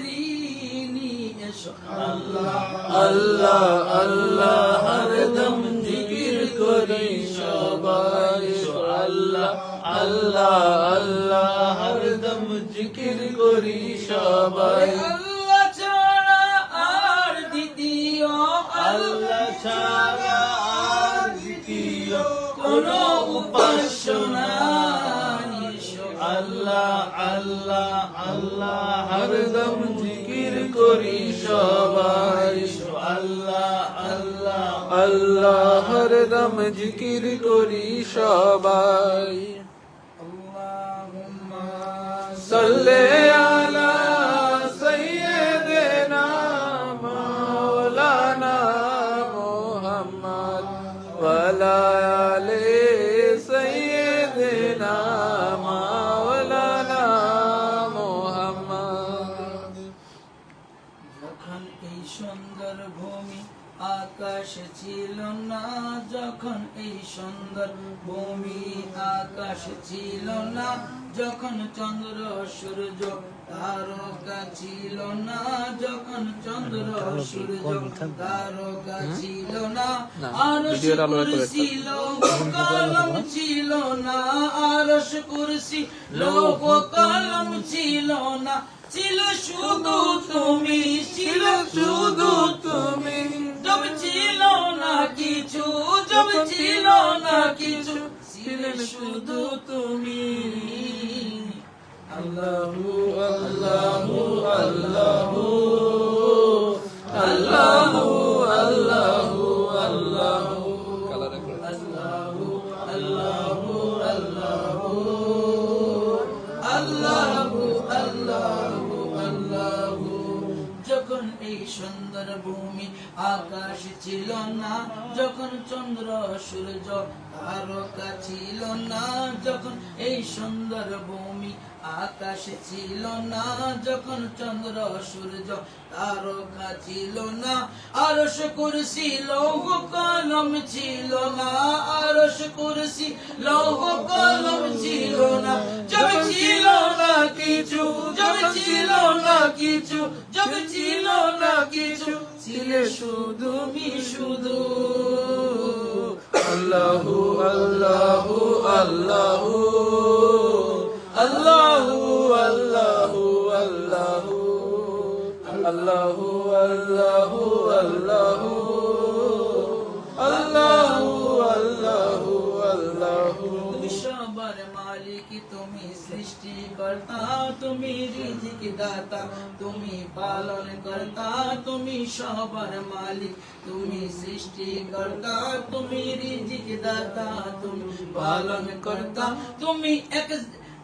বেরিনি এসো আল্লাহ আল্লাহ আল্লাহ হরদম জিকির করি সবাই আল্লাহ আল্লাহ আল্লাহ হরদম জিকির করি সবাই আল্লাহ ছাড়া আর দ্বিতীয় আল্লাহ ছাড়া আর দ্বিতীয় কোনো উপাস্য নাই এসো আল্লাহ আল্লাহ আল্লাহ হরদম জিকির করি সবাই আল্লাহ আল্লাহ আল্লাহ হরদম জিকির করি সবাই আল্লাহুম্মা সাল্লি আলা সাইয়্যিদিনা মাওলানা মুহাম্মদ ওয়া আলা আলি সাইয়্যিদিনা মাওলানা মুহাম্মদ যখন এই সুন্দর ভূমি আকাশ ছিল না, যখন এই সুন্দর ভূমি আকাশ ছিল না, যখন চন্দ্র সূর্য তারকা ছিল না, যখন চন্দ্র সূর্য তারকা ছিল না, আরশ কুরসি লৌহ কলম ছিল না, আরশ কুরসি লৌহ কলম ছিল না, ছিল শুধু তুমি, ছিল শুধু তুমি, জব ছিল না কিছু, জব ছিল না কিছু, ছিলে শুধু তুমি। আল্লাহু আল্লাহু আল্লাহু আল্লাহু আল্লাহু আল্লাহু আল্লাহু আল্লাহু আল্লাহু আল্লাহু আল্লাহু। যখন এই সুন্দর ভূমি আকাশ ছিল না, যখন চন্দ্র সূর্য তারকা ছিল না, যখন এই সুন্দর ভূমি আকাশ ছিল না, যখন চন্দ্র সূর্য তারকা ছিল না, আরশ কুরসি লৌহ কলম ছিল না, আরশ কুরসি লৌহ কলম ছিল না, জব ছিল না কিছু, জব ছিল না কিছু, জব ছিল না কিছু, ছিলে শুধু তুমি শুধু। আল্লাহু আল্লাহু আল্লাহু আল্লাহু আল্লাহু আল্লাহু আল্লাহু আল্লাহু আল্লাহু আল্লাহু আল্লাহু আল্লাহু। তুমি সবার মালিক, তুমি সৃষ্টিকর্তা, তুমি রিজিক দাতা, তুমি পালন কর্তা, তুমি সবার মালিক, তুমি সৃষ্টিকর্তা, তুমি রিজিক দাতা, তুমি পালন কর্তা,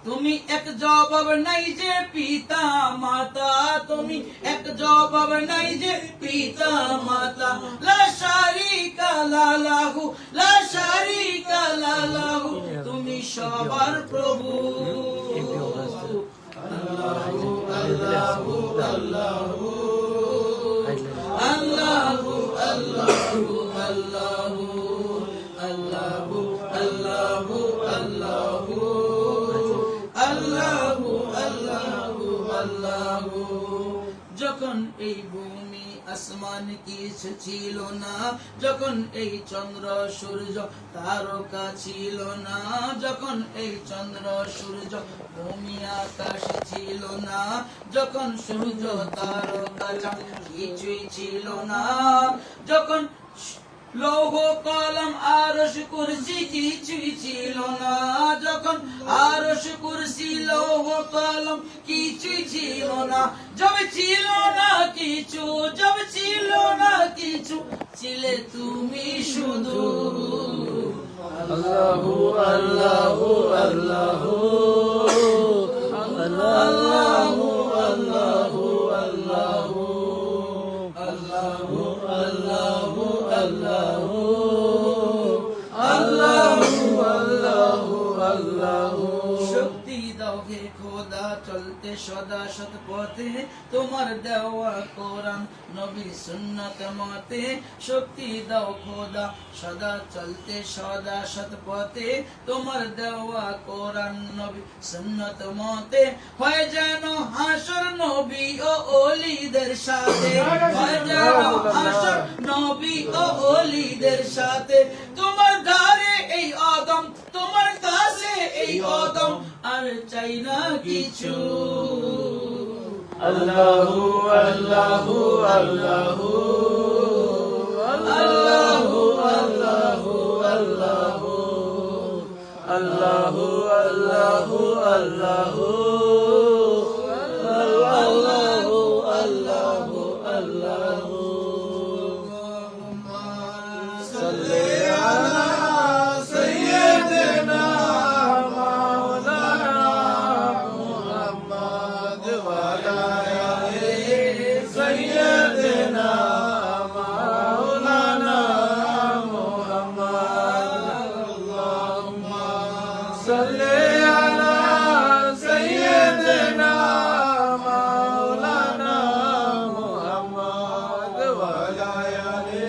তুমি এক জবাব নাই যে পিতা মাতা, তুমি এক জবাব নাই যে পিতা মাতা, লা শারিকা লাহু, লা শারিকা লাহু, তুমি সবার প্রভু। আল্লাহু আল্লাহু আল্লাহু আল্লাহু আল্লাহু আল্লাহু আল্লাহু আল্লাহু আল্লাহু আল্লাহু আল্লাহু আল্লাহু। যখন এই ভূমি আসমান কিছু ছিল না, যখন এই চন্দ্র সূর্য তারকা ছিল না, যখন এই চন্দ্র সূর্য ভূমি আকাশ ছিল না, যখন সূর্য তারকা কিছুই ছিল না, যখন লৌহ কলম আরশ কুরসি কিছুই ছিল না, যখন আরশ কুরসি লৌহ কলম কিছুই ছিল না, জব ছিল না কিছু, জব ছিল না কিছু, ছিলে তুমি শুধু। আল্লাহু আল্লাহু আল্লাহু আল্লাহু আল্লাহু আল্লাহু আল্লাহু আল্লাহু আল্লাহু আল্লাহু আল্লাহু আল্লাহু। শক্তি দাও হে খোদা চলতে সদা সৎ পথে, তোমার দেওয়া কোরআন নবী সুন্নাত মতে, শক্তি দাও খোদা সদা চলতে সদা সৎ পথে, তোমার দেওয়া কোরআন নবী সুন্নাত মতে, হয় যেন হাসর নবী নবী ও ওলিদের সাথে বাজানো হাসর নবী ও ওলিদের সাথে তোমার ধারে এই আদম তোমার কাছে এই আদম আর চাই না কিছু Allahu Allahu Allahu Allahu Allahu Allahu Allahu Allahu Allahu Allahu Allahu Salli ala Sayyidina Maulana Muhammad wa ala ali Sayyidina Maulana Muhammad Allahumma salli ala Sayyidina Maulana Muhammad wa ala ali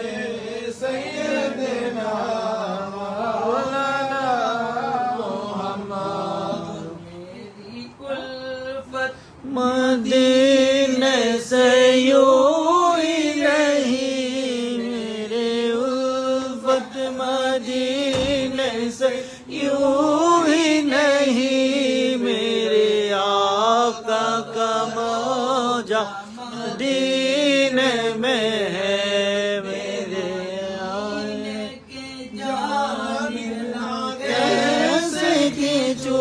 Sayyidina Maulana Muhammad मेरी कुल्फत मदीने से यूं ही नहीं मेरे उल्फत मदीने से यूं ही नहीं मेरे आका का मौजा मदीने में है मेरे आने के जानिना कैसे खींचू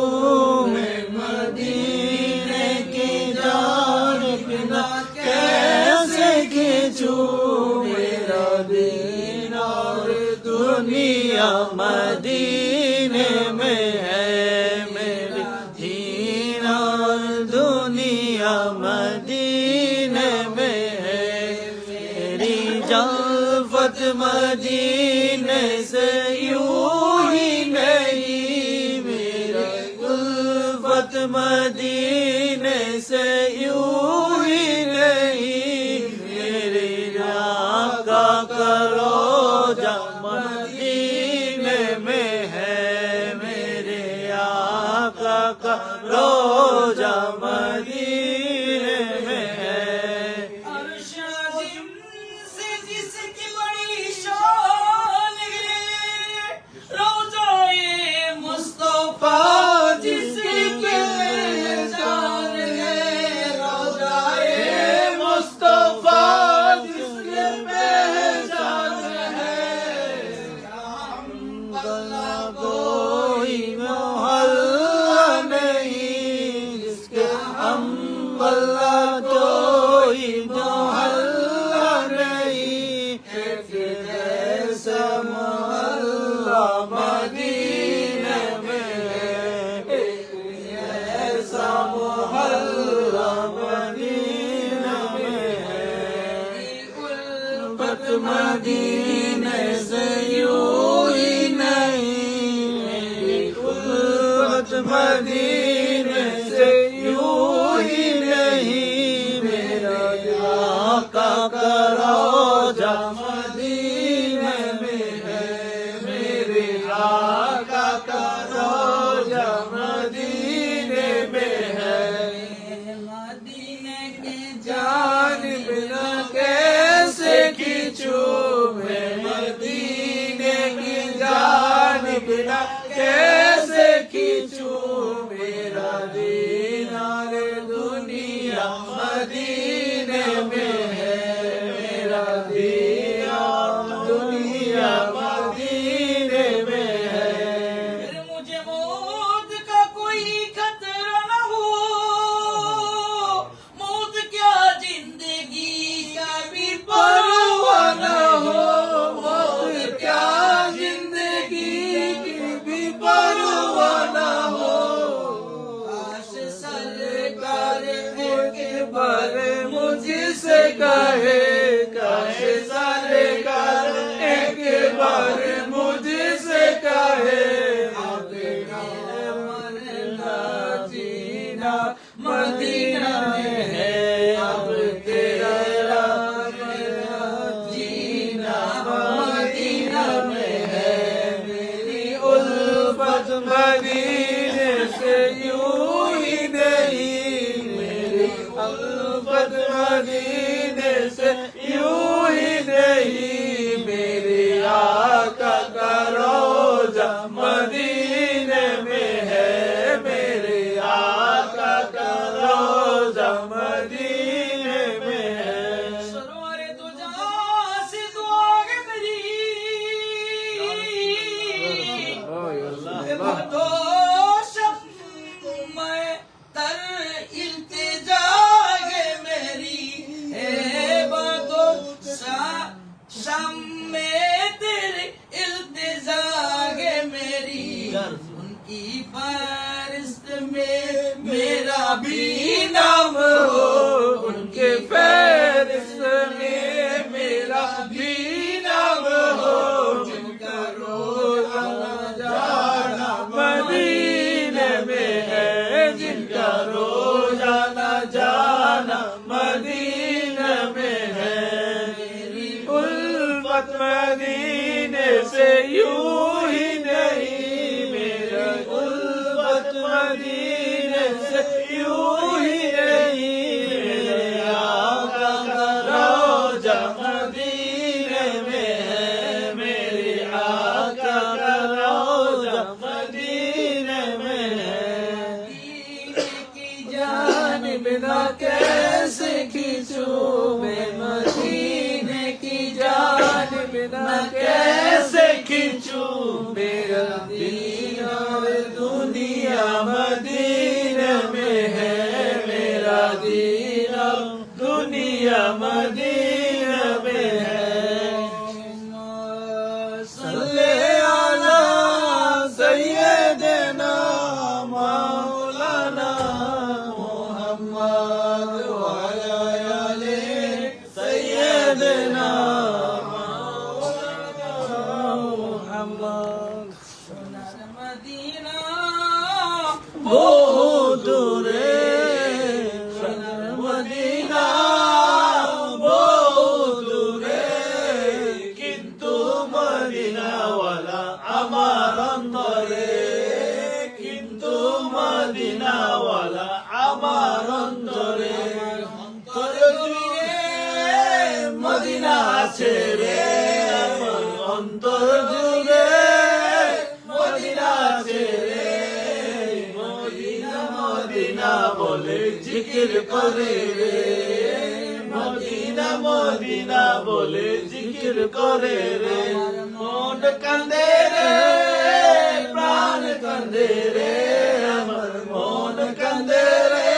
मैं मदीने की जान बिना कैसे खींचू मेरा दीन और दुनिया मदीने में है मेरे दीन और दुनिया मदीने में है मेरी जाफत मदीने से यूं ही नहीं मेरा उल्फत मदीने से यूं ही नहीं मेरे आका का रोजा मदीने में है मेरे आका का रोजा मदीने में है अर्श अज़ीम से जिसकी बड़ी शान है रोज़ाए मुस्तफा जिसकी पहचान है रोज़ाए मुस्तफा जिसके पहचान है गला कोई मोहल्ला नहीं जिसके हम बल्ला कोई मोहल्ला नहीं एक ऐसा मोहल्ला मदीने में है एक ऐसा मोहल्ला मदीने में है उल्फत मदीने से यूं ही नहीं मेरी उल्फत मदीने से यूं ही नहीं मेरा आका का रोजा मदीने में है मेरे आका का रोजा मदीने में है मदीने के जान बिना कैसे खींचू मैं मदीने की जान बिना कैसे खींचू मेरा दीन और दुनिया मदीने में है मेरा दीन और दुनिया मदीने में है फिर मुझे मौत का कोई खतरा न हो मौत क्या जिंदगी का भी परवाह न हो मौत क्या जिंदगी की भी परवाह न हो काश सरकार एक बार मुझसे कहे काश सरकार एक बार मुझसे कहे अब मरना जीना मदीना में है अब तेरा मरना जीना मदीना में है मेरी उल्फत मदीने से यूं ही नहीं मेरी अल्लाह उल्फत मदीने से यूं ही नहीं मेरे आका का रोजा मदीने में है मेरे आका का रोजा मदीने में है सरवारे तो जहां से दुआ मेरी बदोश मैं तर इल्तिजा है मेरी बदोश शाम में तेरे इल्तिजा है मेरी उनकी फरिश्त में मेरा भी नाम हो उनके फहरिस्त में मेरा भी नाम हो जिनका रोजा जाना मदीने में है जिनका रोजा न जाना मदीने में है उल्फत मदीने से यूं ही नहीं मेरा उल्फत मदीने से यूं ही नहीं मेरे आका का रोजा मदीने में है मेरे आका का रोजा मदीने में है की जान बिना कैसे खींचूं मैं मदीने की जान बिना कैसे खींचूं मेरा दीन और दुनिया मदीने में है मेरा दीन और दुनिया मदीने में है सल्ले अला सय्यदना मौलाना मुहम्मद व अला आले सय्यदना मौलाना मुहम्मद সোনার মদিনা বহু দূরে সোনার মদিনা বহু দূরে কিন্তু মদিনাওয়ালা আমার অন্তরে কিন্তু মদিনাওয়ালা আমার অন্তরে অন্তর জুড়ে মদিনা আছে রে আমার অন্তর জুড়ে মদিনা আছে রে মদিনা মদিনা বলে জিকির করে রে মদিনা মদিনা বলে জিকির করে রে মন কান্দে রে প্রাণ কান্দে রে আমার মন কান্দে রে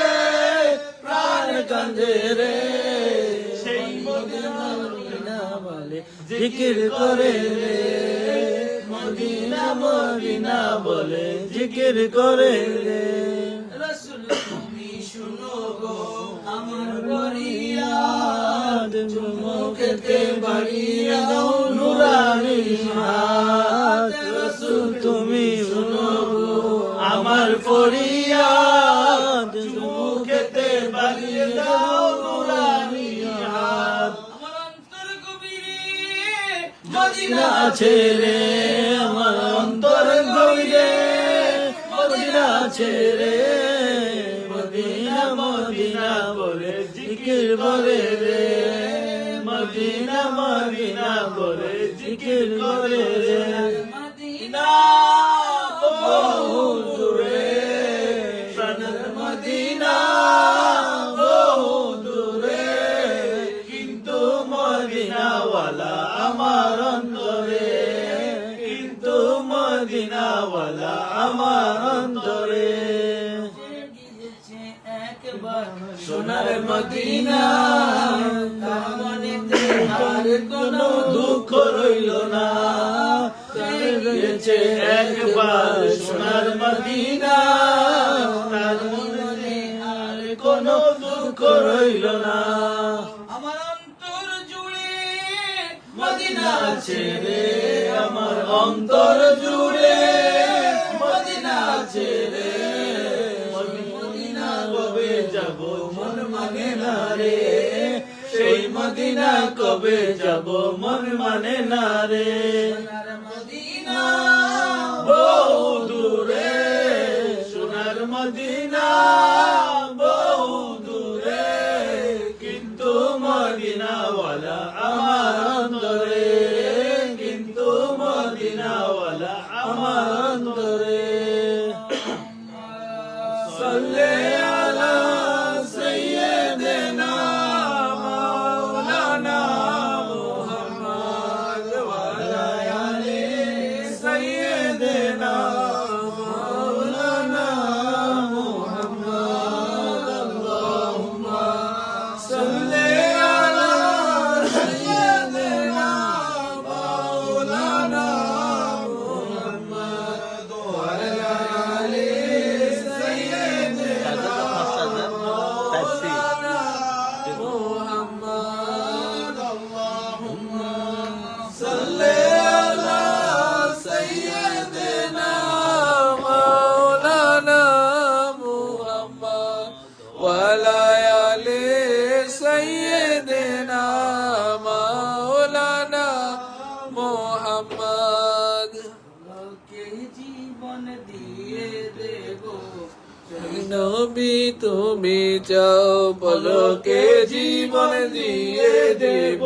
প্রাণ কান্দে রে সেই মদিনা মদিনা বলে জিকির করে রে মদিনা মদিনা বলে জিকির করে রে রসুল তুমি শুনো গো আমার ফরিয়াদ মুখেতে বাড়িয়ে দাও নুরানি হাত রসুল তুমি শুনো গো আমার ফরিয়াদ মুখেতে বাড়িয়ে দাও নুরানি হাত আমার অন্তর গভীরে মদিনা আছে রে আমার অন্তর গভীরে মদিনা আছে রে মদিনা মদিনা বলে জিকির বলে রে মদিনা মদিনা বলে জিকির করে রে মদিনা বহু দূরে প্রাণের মদিনা বহু দূরে কিন্তু মদিনাওয়ালা আমার অন্তরে কিন্তু মদিনাওয়ালা আমার অন্তরে গিয়েছে একবার সোনার মদিনা তার মনেতে আর কোনো দুঃখ রইল না গিয়েছে একবার সোনার মদিনা তার মনে আর কোনো দুঃখ রইল না আমার অন্তর জুড়ে মদিনা আছে রে আমার অন্তর জুড়ে মদিনা আছে রে মদিনা কবে যাব মন মানে না রে সেই মদিনা কবে যাব মন মানে না রে সোনার মদিনা বহু দূরে সোনার মদিনা বহু দূরে মদিনাওয়ালা আমার অন্তরে, কিন্তু মদিনাওয়ালা আমার অন্তরে। সাল্লি আলা সাইয়্যিদিনা মাওলানা মুহাম্মদ ওয়া আলা আলি সাইয়্যিদিনা মাওলানা মুহাম্মদ। আল্লাহুম্মা সাল্লি আলা সাইয়্যিদিনা মাওলানা মুহাম্মদ ওয়া আলা আলি সাইয়্যিদিনা মুহাম্মদ। আল্লাহুম্মা সাল্লি আলা সাইয়্যিদিনা মাওলানা মুহাম্মদ ওয়া আলা আলি সাইয়্যিদিনা মাওলানা মুহাম্মদ। কে জীবন দিয়ে দেব নবী তুমি চাও পলকে জীবন দিয়ে দেব,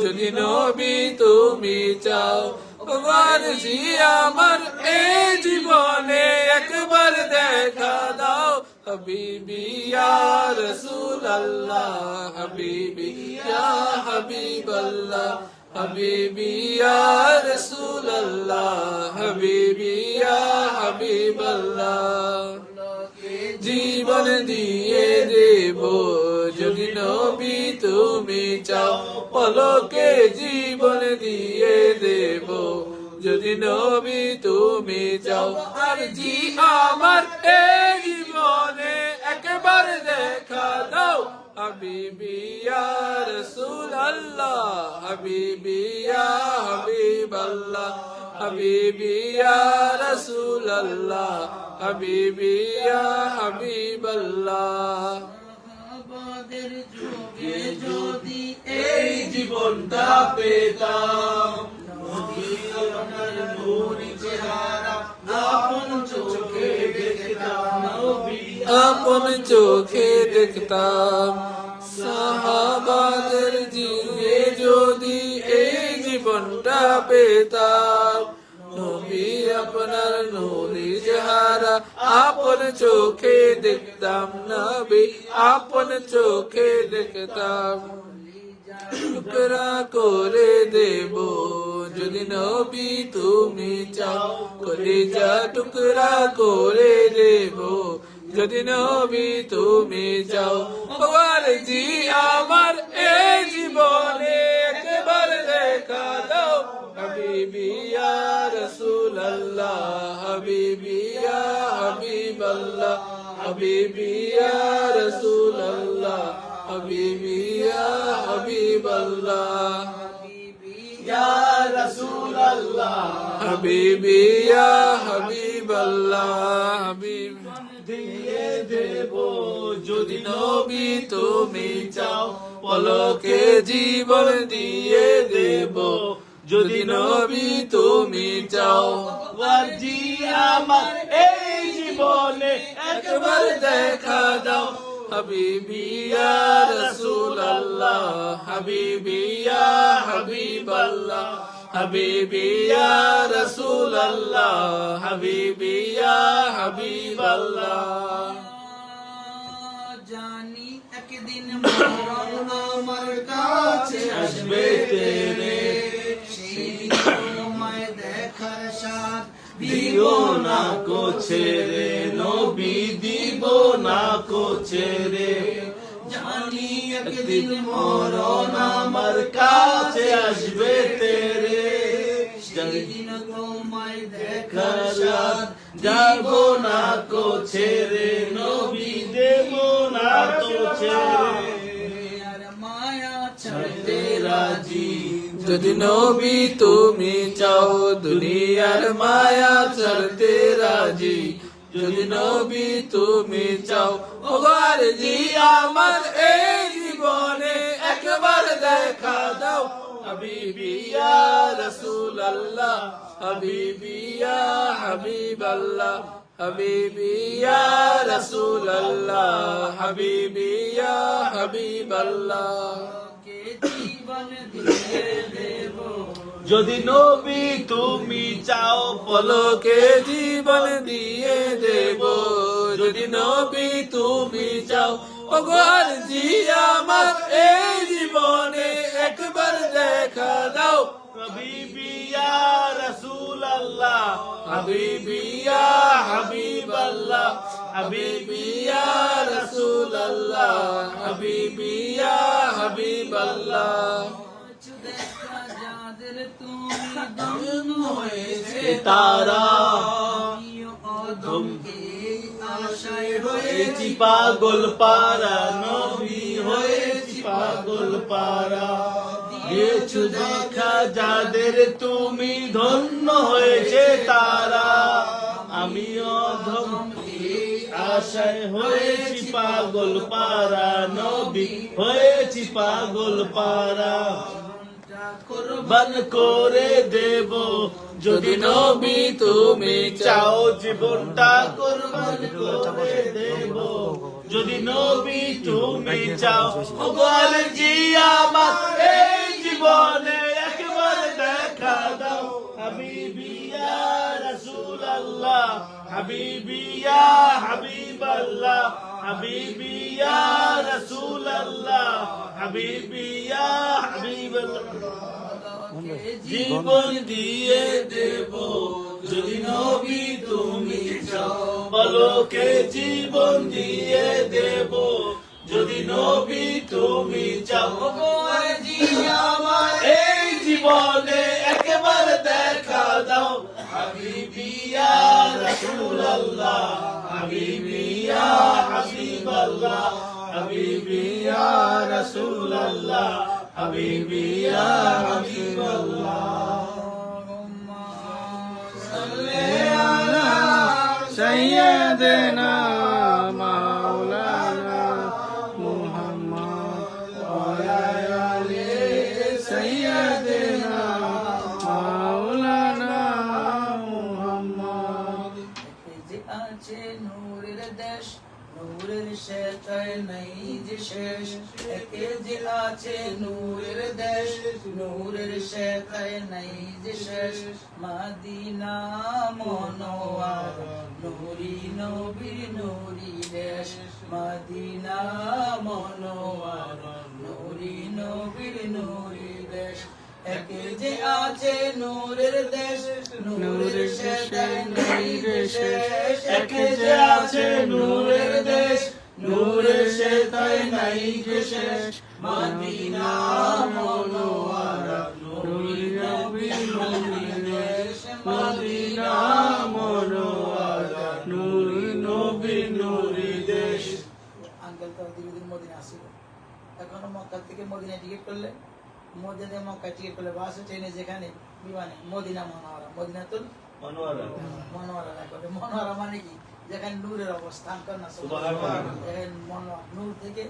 যদি নবী তুমি চাও। জি আমার এই জীবনে একবার দেখা দাও, হাবিবি ইয়া রাসূলুল্লাহ, হাবিবি ইয়া হাবিবাল্লাহ, হাবিবি ইয়া রাসূলুল্লাহ, হাবিবি ইয়া হাবিবাল্লাহ। জীবন দিয়ে দেব যদি নবী তুমি চাও, পলকে জীবন দিয়ে দেব যদি নবী তুমি চাও। আর জি আমার এই জীবনে একবার দেখা দাও, হাবিবি ইয়া রাসূলুল্লাহ, হাবিবি ইয়া হাবিবাল্লাহ, হাবিবি ইয়া রাসূলুল্লাহ, হাবিবি ইয়া হাবিবাল্লাহ। আমাদের যুগে যদি এই জীবনটা পেতাম, নবী আপনার নূরি চেহারা আপন চোখে দেখতাম, নবী আপন চোখে দেখতাম। সাহাবাদের যুগে যদি এই জীবনটা পেতাম, নবী আপনার নূরি চেহারা আপন চোখে দেখতাম, নবী আপন চোখে দেখতাম। টুকরা করে দেব যদি নবী তুমি চাও, কলিজা টুকরা করে দেব যদি নবী তুমি চাও। আর জি আমার এই জীবনে একবার দেখা দাও, হাবিবি ইয়া রাসূলুল্লাহ, হাবিবি ইয়া হাবিবাল্লাহ, হাবিবি ইয়া রাসূলুল্লাহ, হাবিবি ইয়া হাবিবাল্লাহ, ইয়া রাসূলুল্লাহ, হাবিবি ইয়া হাবিবাল্লাহ। হাবিব দিয়ে দেব যদি নবী তুমি চাও, পলকে জীবন দিয়ে দেব যদি নবী তুমি চাও। জি আমার এই জীবনে একবার দেখা দাও, হাবিবি ইয়া রাসূলুল্লাহ, হাবিবি ইয়া হাবিবাল্লাহ, হাবিবি ইয়া রাসূলুল্লাহ, হাবিবি ইয়া হাবিবাল্লাহ। জানি একদিন মরণ আমার কাছে আসবে তেরে, সেই তোমায় দেখার স্বাদ দিও না কো ছেড়ে, নবী দিব না কো ছেড়ে। জানি একদিন মরণ আমার কাছে আসবে তেরে, সেদিন তোমায় দেখার দেখার স্বাদ যাব না কো ছেড়ে, নবী দেব না কো ছেড়ে। আর মায়া ছাড়তে ছাড়তে রাজি যদি নবী তুমি চাও, দুনিয়ার মায়া ছাড়তে রাজি যদি নবী তুমি চাও। ওবার জি আমার এই জীবনে একবার দেখা দাও, হাবিবি ইয়া রাসূলুল্লাহ, হাবিবি ইয়া হাবিবাল্লাহ, হাবিবি ইয়া রাসূলুল্লাহ হাবিবি ইয়া হাবিবাল্লাহ কে জীবন দিয়ে দেব যদি নবী তুমি চাও পলকে জীবন দিয়ে দেব যদি নবী তুমি চাও ওগো আরজি আমার এই জীবনে একবার দেখা দাও হাবিবি ইয়া রাসূলুল্লাহ হাবিবি ইয়া হাবিবাল্লাহ হাবিবি ইয়া রাসূলুল্লাহ হাবিবি ইয়া হাবিবাল্লাহ দেখা যাদের তুমি ধন্য হয়েছে তারা আমিও অধমকে আশায় হয়েছি হয়েছি পাগল পারা নবী হয়েছি পাগল পারা দিয়েছো দেখা যাদের তুমি ধন্য হয়েছে তারা আমি অধম আশায় হয়েছি পাগল পারা নবী হয়েছি পাগল পারা বান করে দেব যদি নবী তুমি চাও জীবনটা কুরবান করে দেব যদি নবী তুমি চাও ওগো আরজি আমার এই জীবনে একবার দেখা দাও হাবিবি ইয়া রাসূলুল্লাহ হাবিবি ইয়া হাবিবাল্লাহ হাবিবি ইয়া রাসূলুল্লাহ হাবিবি ইয়া হাবিবাল্লাহ জীবন দিয়ে দেব যদি নবী তুমি চাও পলকে জীবন দিয়ে দেব যদি নবী তুমি চাও ওগো আরজি আমার এই জীবনে একবার দেখা দাও হাবিবি ইয়া রাসূলুল্লাহ হাবিবি ইয়া হাবিবাল্লাহ হাবিবি ইয়া রাসূলুল্লাহ হাবিবি ইয়া হাবিবাল্লাহ سيدنا مولانا محمد وعلى آل سيدنا مولانا محمد যে আছে নূরের দেশ নূরের শেখায় নাই যে শেষ একে যে আছে নূরের দেশ নূরের শেখায় নাই যে শেষ মদিনা মনোয়ার নূরি নবী নূরি দেশ মদিনা মনোয়ার নূরি নবী নূরি দেশ একে যে আছে নূরের দেশ নূরের শেখায় নাই যে শেষ একে যে আছে নূরের দেশ নূরের শেখায় নাই যে শেষ মদিনা মনোয়ারা নূরি নবী নূরি দেশ মদিনা মনোয়ারা নূরি নবী নূরি দেশ আঙ্কেল তো দীর্ঘদিন মদিনা আসছিল এখনো মক্কা থেকে মদিনা টিকিট করলে মদিনা মক্কা টিকিট করলে বাসে ট্রেনে যেখানে বিমানে মদিনা মনোয়ারা মদিনাতুল মনোয়ারা মনোয়ারা লেখা মনোয়ারা মানে কি যেখানে নূরের অবস্থান কর না সুবহানাল্লাহ। যেখানে মনোয়ার নূর থেকে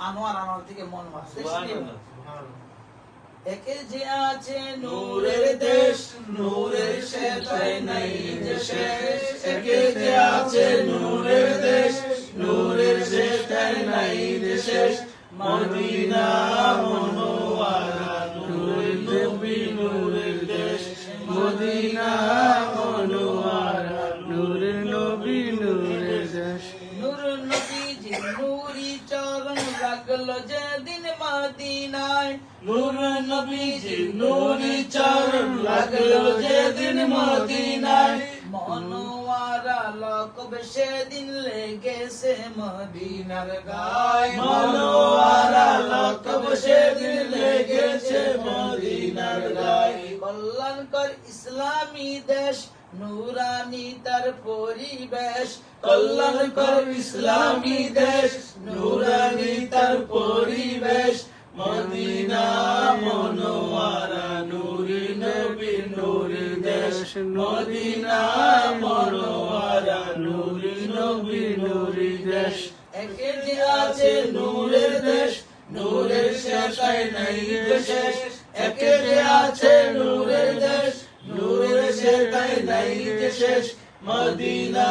আনোয়ার আনোয়ার থেকে মনোয়ার সুবহানাল্লাহ। একে যে আছে নূরের দেশ নূরের শেখায় নাই যে শেষ একে যে আছে নূরের দেশ নূরের শেখায় নাই যে শেষ মদিনা মনোয়ারা নূরি নবী নূরের দেশ মদিনা মনোয়ারা নূরি নবী নূরের দেশ নূর নবীজি নূরি চরণ লাগলো যেদিন মদিনায় নূর নবীজি নূরি চরণ লাগলো যেদিন মদিনায় মনোয়ারা লকব সেদিন লেগেছে মদিনার গায় মনোয়ারা লকব সেদিন লেগেছে মদিনার গায় কল্যাণকর ইসলামী দেশ নুরানি তার পরিবেশ কল্যাণকর ইসলামী দেশ নুরানি তার পরিবেশ মদিনা মনোয়ারা নূরি নবী নূরি দেশ মদিনা মনোয়ারা নূরি নবী নূরি দেশ একে যে আছে নূরের দেশ নূরের শেখায় নাই যে শেষ একে যে আছে নূরের দেশ নূরের শেখায় নাই যে শেষ মদিনা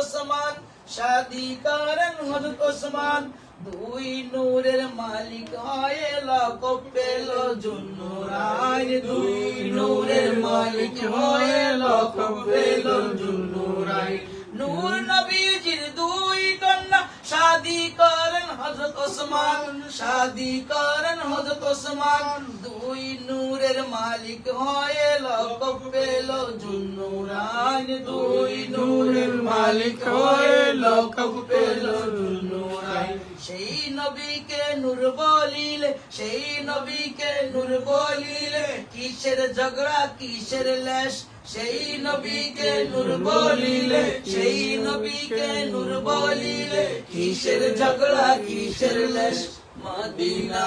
ওসমান শাদি করেন হযরত ওসমান দুই নূরের মালিক হয়ে লকব পেল জুন্নুরাইন দুই নূরের মালিক হয়ে লকব পেল জুন্নুরাইন নূর নবীজির দুই কন্যা শাদি করেন হযরত ওসমান শাদি করেন হযরত ওসমান দুই নূরের মালিক হয়ে লকব পেল জুন্নুরাইন দুই নূরের মালিক হয়ে লকব পেল জুন্নুরাইন সেই নবীকে নূর বলিলে সেই নবীকে নূর বলিলে কিসের ঝগড়া কিসের লেশ সেই নবীকে নূর বলিলে সেই নবীকে নূর বলিলে কিসের ঝগড়া কিসের লেশ মদিনা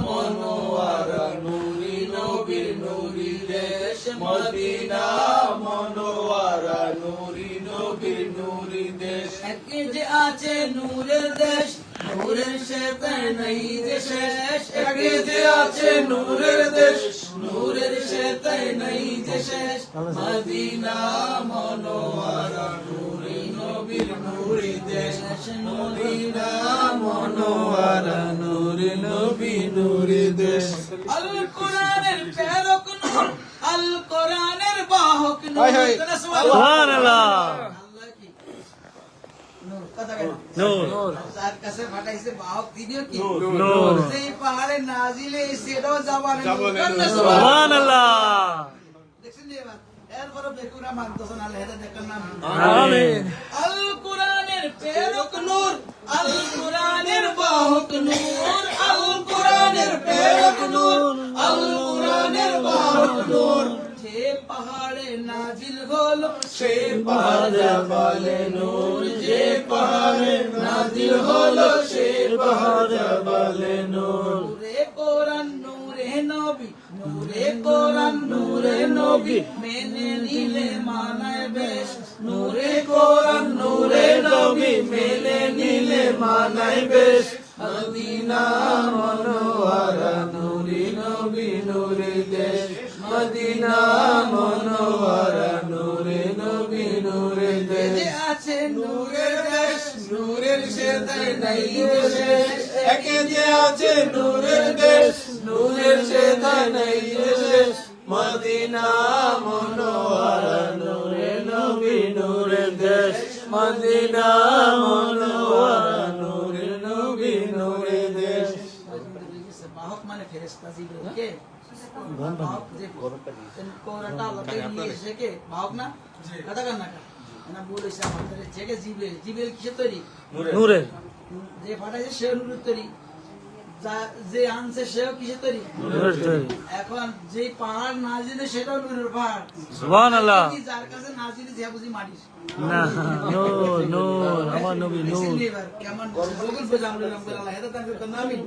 মনোয়ারা নূরি নবীর নূরি দেশ মদিনা মনোয়ারা নূরি নবীর নূরি দেশ একে যে আছে নূরের দেশ নূরের সাথে নাই যে শেষ একে যে আছে নূরের দেশ নূরের সাথে নাই যে শেষ মদিনা মনোয়ারা নূরি নবীর নূরি দেশ মদিনা মনোয়ারা নূরি নবী নূরি দেশ আল কোরআনের প্রেরক নূর আল কোরআনের বাহক নূর সুবহানাল্লাহ আল্লাহ কি নূর কথা কেন নূর যার কাছে পাঠাইছে বাহক দিদিও কি নূর সেই পাহাড়ে নাজিলে সেটাও যাবানে সুবহানাল্লাহ দেখছেন এবার এরপরে বেকুরা মানতেছ না লেহেদা দেখেন না আমিন আল কোরআনের প্রেরক নূর আল কোরআনের বাহক নূর আল কোরআনের প্রেরক নূর আল কোরআনের বাহক নূর যে পাহাড়ে নাজিল হলো সে পাহাড়ে বলে নূর যে পাহাড়ে নাজিল হলো সে পাহাড়ে বলে নূর নূরে কোরআন নূরে নবী নূরে কোরআন নূরে নবী মেনে নিলে মানায় বেশ নূরে কোরআন নূরে নবী মেনে নিলে মানায় বেশ মদিনা মনোয়ারা নূরি নবী নূরি দেশ মদিনা মনোয়ারা নূরি নবী নূরি দেশ আছে নূরের দেশ নূরের সাথে নাই শেষ একে যে আছে নূরের দেশ নূরের সাথে নাই শেষ মদিনা মনোয়ারা নূরে নবী নূরের দেশ মদিনা মনোয়ারা নূরে নবী নূরে দেশ বাহক মানে ফেরেশতা জিবরাইল কে বাহক যে কোরআনটা আল্লাহকে নিয়ে এসে কে বাহক না কথা কান না না বলেছে আমাদের যে জিবরাইল জিবরাইল কিসের তৈরি নূরে যে পাঠাইছে সে নূরের তৈরি যে আনছে সেও কিসের তৈরি নূরের তৈরি এখন যে পাহাড় নাজিলে সেটাও নূরের পাহাড় সুবহানাল্লাহ যার কাছে নাজিলে যে বুঝি মাটির না নূর নূর আমার নবী নূর কেমন গুগল পে জানলাম আল্লাহ হেদায়েত দান করুন আমিন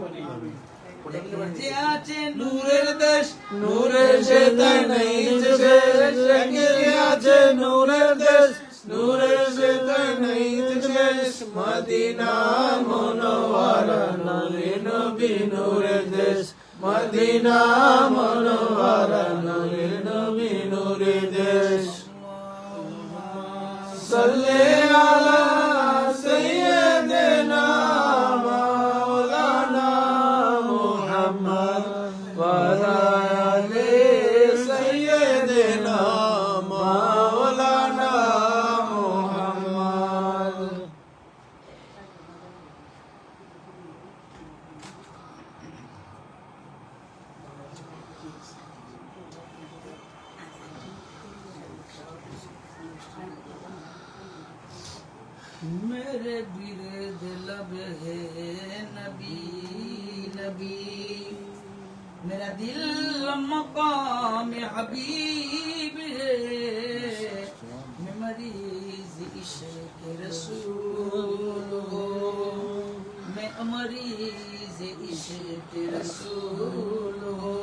যে আছে নূরের দেশ নূরের সাথে নাই যে শেষ একে আছে নূরের দেশ নূরের সাথে নাই যে শেষ মদিনা মনোয়ারা নূরে নবী নূরের দেশ মদিনা মনোয়ারা নূরে নবী নূরের দেশ সাল্লি আলা সাইয়্যিদিনা মাওলানা মুহাম্মদ ওয়া আলা আলি সাইয়্যিদিনা মাওলানা মুহাম্মদ मेरे बिरद लब है नबी नबी मेरा दिल मकाम हबीब है मैं मरीज इश्क रसूल हो मैं मरीज इश्क रसूल हो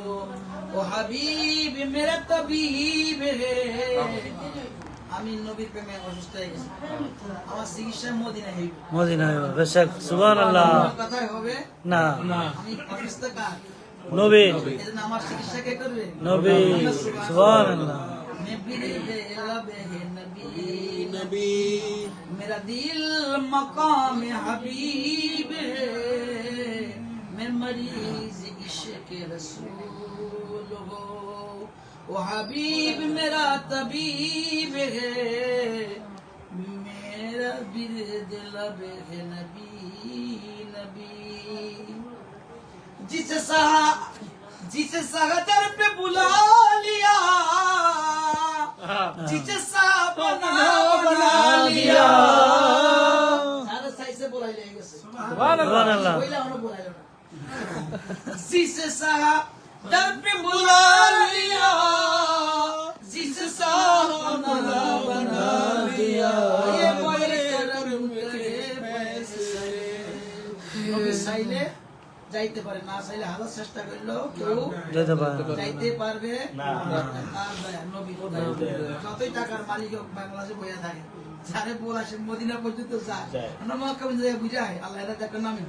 ओ हबीब मेरा तबीब है আমি নবীর প্রেমে অসুস্থ হয়ে গেছি আমার চিকিৎসা মদিনা হইবে মদিনা বেশক সুবহানাল্লাহ কথাই হবে না আমি অসুস্থ কার নবী এজন্য আমার চিকিৎসা কে করবে নবী সুবহানাল্লাহ मैं बिरदे लबे नबी नबी मेरा दिल मकाम हबीब है मैं मरीज इश्क रसूल हो वो हबीब मेरा तबीब है मेरा बिरद लबे नबी नबी जिसे सगदर पे बुला लिया जिसे बना लिया सारा सही से बोला जाएगा सुभान अल्लाह कोई ना बोला जिसे सगदर पे बुला लिया जिसे बना लिया ये बड़े करम करे फैसले नबी साइले যাইতে পারে না চাইলে হাজার চেষ্টা করলেও কেউ যাইতে পারবে না নবী যতই টাকার মালিক হোক বাংলাদেশে বইয়া থাকে যারে বলা সে মদিনা পর্যন্ত যায় আমরা মক্কা পর্যন্ত বুঝায় আল্লাহ এটা দেখো নামে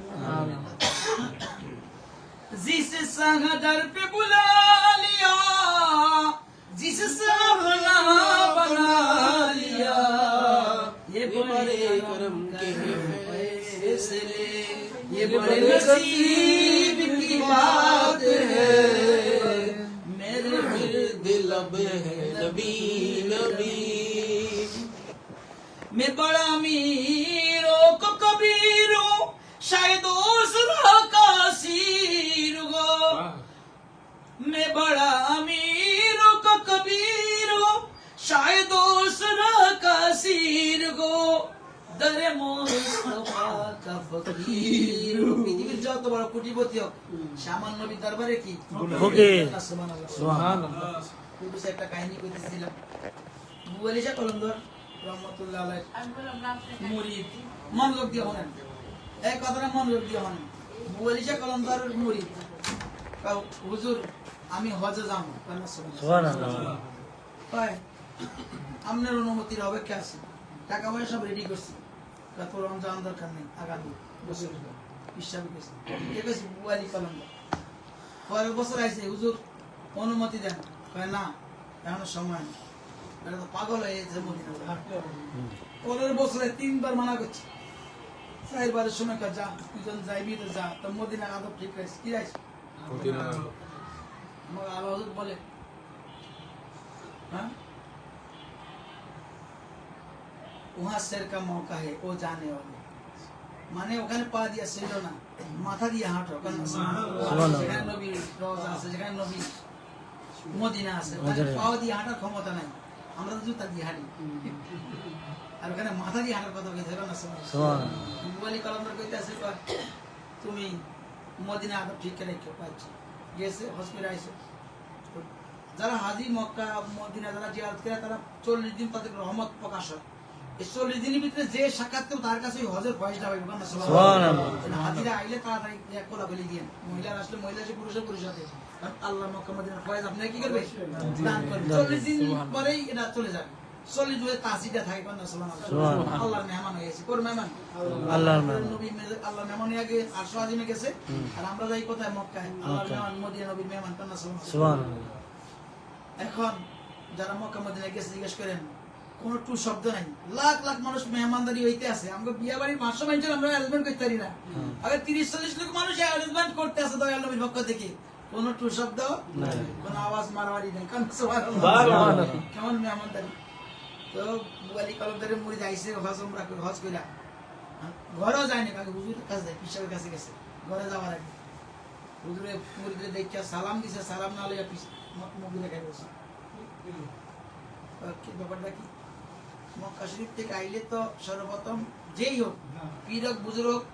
जिसे संगदर पे बुला लिया जिसे सपना बना लिया ये बड़े करम के फैसले ये बड़े नसीब की बात है मेरे दिल अब है नबी नबी मैं बड़ा अमीरों को कबीर हूँ शायद दूसरा कासीर हो मैं बड़ा अमीरों को कबीर हूँ शायद दूसरा कासीर हो दरे मुस्तफा का फकीर পৃথিবীর যত বড় কোটিপতি হোক সামান্য নবীর দরবারে কি ফকির সুবহানাল্লাহ সুবহানাল্লাহ পুরুষ একটা কাহিনী কইতেছিলাম বুয়ালিশা কলন্দর রহমাতুল্লাহ আলাইহি মুরিদ মনোযোগ দিয়ে শুনেন এই কথাটা মনোযোগ দিয়ে শুনেন বুয়ালিশা কলন্দরের মুরিদ কাউ হুজুর আমি হজে যাব সুবহানাল্লাহ কয় আপনার অনুমতির অপেক্ষা আছে টাকা পয়সা সব রেডি করছি তারপর রমজান দরকার নেই আগামী বছর হিসাবে গেছে ঠিক আছে বুয়ালি কলন্দর পরের বছর আইছে হুজুর অনুমতি দেন কয় না এখনো সময় নেই এটা তো পাগল হয়ে গেছে মদিনা পরের বছরে 3 বার মানা করছে 4 বারের সময় যা তুই যাইবি তো যা তো মদিনা আদব ঠিক আছে কি আছে মদিনা আমার আল্লাহ হুজুর বলে हाँ वहाँ शेर का मौका है वो जाने वाले माने ওখানে পা দিয়া ছিল না মাথা দিয়ে হাঁটো কারণ সেখানে নবী রওজা আছে যেখানে নবী মদিনা আছে ওখানে পা দিয়ে হাঁটার ক্ষমতা নাই আমরা তো জুতা দিয়ে হাঁটি আর ওখানে মাথা দিয়ে হাঁটার কথা কইতে না সুবহানাল্লাহ বুয়ালি কলন্দর কইতে আছে তুমি মদিনা আদব ঠিক করে রেখো পাচ্ছি গেছে হসপিটাল আইছে যারা হাজি মক্কা মদিনা যারা জিয়ারত করে তারা 40 দিন তাদের রহমত প্রকাশ হয় এই 40 দিনের ভিতরে যে সাক্ষাৎ করে তার কাছে হজের ফয়সালা পাবে সুবহানাল্লাহ হাজিরা আইলে তাড়াতাড়ি এক কোলা বলি দিয়েন মহিলা আসলে মহিলা সে পুরুষের পুরুষ সাথে কারণ আল্লাহ মক্কা মদিনার ফয়জ আপনি কি করবে দান করবে 40 দিন পরেই এটা চলে যাবে 40 দিনে তাসিটা থাকে কোন সুবহানাল্লাহ আল্লাহর মেহমান হয়েছে কোন মেহমান আল্লাহর মেহমান নবী আল্লাহর মেহমান আগে আরশ আজিমে গেছে আর আমরা যাই কোথায় মক্কায় আল্লাহর মেহমান মদিনা নবীর মেহমান কোন সুবহানাল্লাহ এখন যারা মক্কা মদিনায় গেছে জিজ্ঞেস করেন কোন টু শব্দ নাই লাখ লাখ মানুষ মেহমানদারি হইতে আছে আমরা বিয়া বাড়ির 500 মানুষ আমরা অ্যারেঞ্জমেন্ট করতে পারি না আগে 30-40 লোক মানুষ অ্যারেঞ্জমেন্ট করতে আছে দয়াল নবীর পক্ষ থেকে কোন টু শব্দ নাই কোন আওয়াজ মারওয়ারি নাই কোন সুবহানাল্লাহ কেমন মেহমানদারি তো বুয়ালি কলমদারের মুরিদ আইছে হজ উমরা করে হজ কইরা ঘরেও যায়নি কাকে হুজুরের কাছে যায় পিসাবের কাছে গেছে ঘরে যাওয়ার আগে হুজুরে মুরিদরে দেখিয়া সালাম দিছে সালাম না লইয়া মুগি দেখাই বসে কি ব্যাপারটা কি মক্কা শরীফ থেকে আইলে তো সর্বপ্রথম যেই হোক পীর হোক বুজুর্গ হোক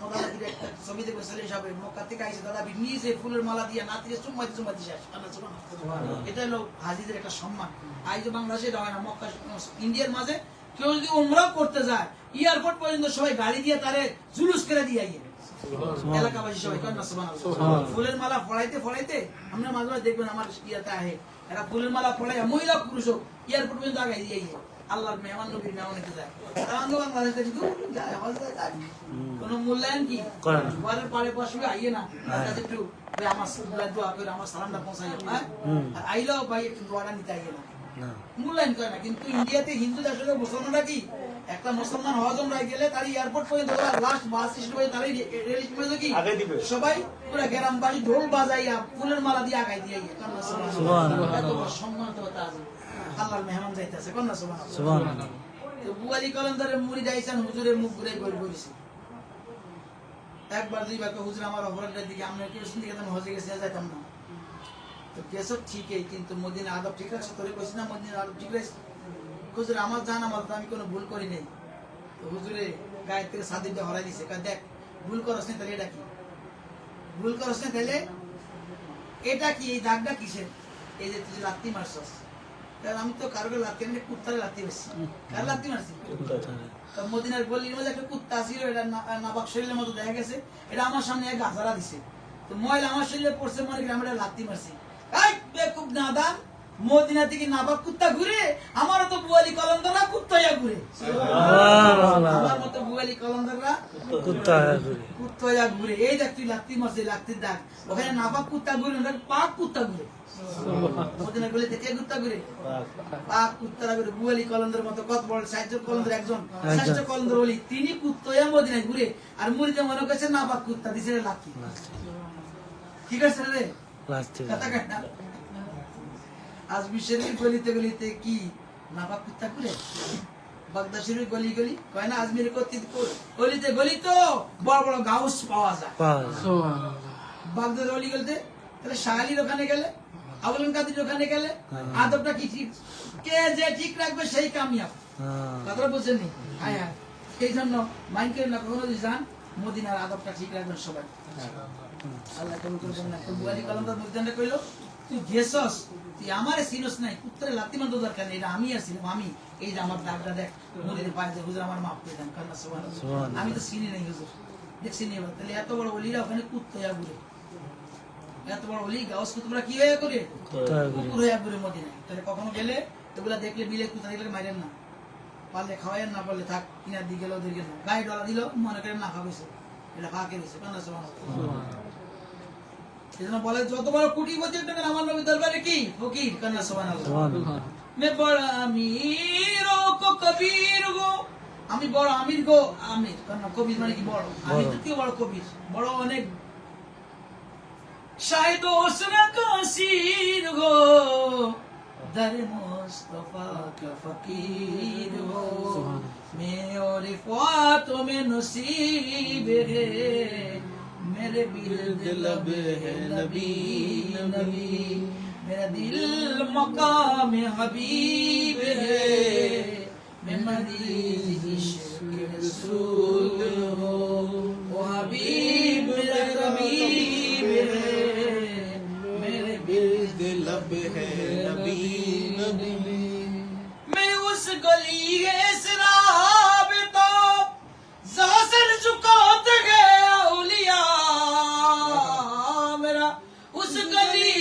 মোদালাদির একটা ছবি দেখবে সালে সাহেব মক্কা থেকে আইছে দাদা নিজে ফুলের মালা দিয়ে নাতিরে চুম্মা দিছে এটা হলো হাজিদের একটা সম্মান আজ বাংলাদেশে এটা হয় না মক্কা ইন্ডিয়ার মাঝে কেউ যদি উমরা করতে যায় এয়ারপোর্ট পর্যন্ত সবাই গাড়ি দিয়ে তারে জুলুস করে দিয়ে আইয়ে এলাকাবাসী সবাই কান্না সুবহানাল্লাহ ফুলের মালা ফড়াইতে আমরা মাঝে মাঝে দেখবেন আমার ইয়াতে আহে এরা ফুলের মালা ফড়াইয়া মহিলা পুরুষ এয়ারপোর্ট পর্যন্ত আগাই দিয়ে আইয়ে আল্লাহর মেহমান নবীর মেহমানিতে যায় তারা বাংলাদেশে যায় হজ যায় কোনো মূল্যায়ন কি ঘরের পাড়ে বসবে আইয়ে না তার কাছে একটু ভাই আমার দোয়া করে আমার সালামটা পৌঁছাই হ্যাঁ আর আইলো ভাই একটু দোয়াটা নিতে আইয়ে না না মূল্যায়ন করে না। কিন্তু ইন্ডিয়াতে হিন্দু দেশে মুসলমানরা কি একটা মুসলমান হওয়ার জন্য গেলে তার এয়ারপোর্ট পর্যন্ত ওরা লাস্ট বাস স্টেশন পর্যন্ত তারই রেল পর্যন্ত কি আগে দিবে। সবাই পুরো গ্রামবাসী ঢোল বাজাইয়া ফুলের মালা দিয়ে আগাই দিয়ে সুবহানাল্লাহ। এত বড় সম্মান তো তাজ আল্লাহর মেহমান যাইতেছে কন্যা সুবহানাল্লাহ। সুবহানাল্লাহ। তো বুয়ালি কলন্দারের মুড়ি যাইছেন হুজুরের মুখ ঘুরে ঘুরে বলেছে একবার দুইবার তো হুজুর আমার অপরাধের দিকে আমরা কেউ দিকে আমি হজে গেছি যাইতাম না। তো কেসব ঠিকই কিন্তু মদিনা আদব ঠিক আছে তোরে কইছি না মদিনা আদব ঠিক আছে হুজুর আমার জান আমার তো আমি কোনো ভুল করি নাই। তো হুজুরে গায়ের থেকে সাদিকটা হরাই দিছে দেখ ভুল করছ না তাহলে এটা কি ভুল করছ না তাহলে এটা কি এই দাগটা কিসের এই যে তুই যে লাত্তি মারছস কারণ আমি তো কারো লাত্তি মানে কুত্তারে লাত্তি মারছি কার লাত্তি মারছি তো মদিনার গলির মধ্যে একটা কুত্তা ছিল এটা নাবাক শরীরের মতো দেখা গেছে এটা আমার সামনে এক গাছারা দিছে তো ময়লা আমার শরীরে পড়ছে মনে করি আমি এটা লাত্তি মারছি এই বেকুব নাদান মদিনা থেকে নাবাক কুত্তা ঘুরে আমারও তো বুয়ালি কলন্দররা কুত্তাইয়া ঘুরে আমার মতো বুয়ালি কলন্দররা কুত্তাইয়া ঘুরে এই দেখ তুই লাত্তি মারছিস লাত্তির দাগ ওখানে নাবাক কুত্তা ঘুরে ওখানে পাক কুত্তা ঘুরে মদিনা গলিতে কে কুত্তা ঘুরে পাক কুত্তারা ঘুরে বুয়ালি কলন্দর মতো কত বড় সাহায্য কলন্দর একজন শ্রেষ্ঠ কলন্দর বলি তিনি কুত্তাইয়া মদিনায় ঘুরে আর মুড়িতে মনে করছে নাবাক কুত্তা দিছে লাত্তি ঠিক আছে রে কথা কয় না আজ বিশ্বের গলিতে গলিতে কি নাবাক কুত্তা ঘুরে বাগদা শরীফ গলি গলি কয় না আজমির গলিতে গলি তো বড় বড় গাউস পাওয়া যায় বাগদার গলি গলিতে তাহলে শাহালির ওখানে গেলে আবুল কাদির ওখানে গেলে আদবটা কি ঠিক কে যে ঠিক রাখবে সেই কামিয়াব কথাটা বুঝছেন হ্যাঁ হ্যাঁ সেই জন্য মাইন্ড করেন না কখনো যদি যান মদিনার আদবটা ঠিক রাখবেন সবাই আল্লাহ কবুল করবেন না তো বুয়ালি কলমদার মুজদানটা কইলো তুই গেছস তুই আমারে চিনস নাই কুত্তরে লাত্তি মারতে দরকার নেই এটা আমি আসছিলাম আমি এই যে আমার দাগটা দেখ মদিনার পায়ে হুজুর আমার মাফ করে দেন কান্না সুবহানাল্লাহ আমি তো চিনি নাই হুজুর দেখছি নি এবার তাহলে এত বড় ওলিরা ওখানে কুত্তয়া ঘুরে এত বড় ওলি গাউস কুতুবরা কি হয়ে করে কুকুর হয়ে ঘুরে মদিনায় তাহলে কখনো গেলে এগুলা দেখলে বিলে কুত্তা দেখলে মারেন না পারলে খাওয়াইয়েন না পারলে থাক কিনার দিকে গেলেও দেখে না গায়ে ডলা দিল মনে করেন না খাওয়াইছে এটা ফাঁকে দিছে কান্না সুবহানাল্লাহ এজন্য বলে যত বড় কোটিপতি একটা আমার নবী দরবারে কি ফকির কান্না সুবহানাল্লাহ मैं बड़ा अमीर को कबीर गो আমি বড় আমির গো আমির কারণ কবির মানে কি বড় আমি তো কি বড় কবির বড় অনেক শাহিদ ওসনা কাসির গো দরে মুস্তাফা কা ফকির গো মে और ख्वातों में नसीब है मेरे बिरद लब है नबी नबी मेरा दिल मकाम हबीब है मैं मरीज इश्क रसूल हो वो हबीब मेरा तबीब है मेरे बिरद लब है नबी नबी मैं उस गली है शराब तो ज़ासर झुकाते गए औलिया मेरा उस गली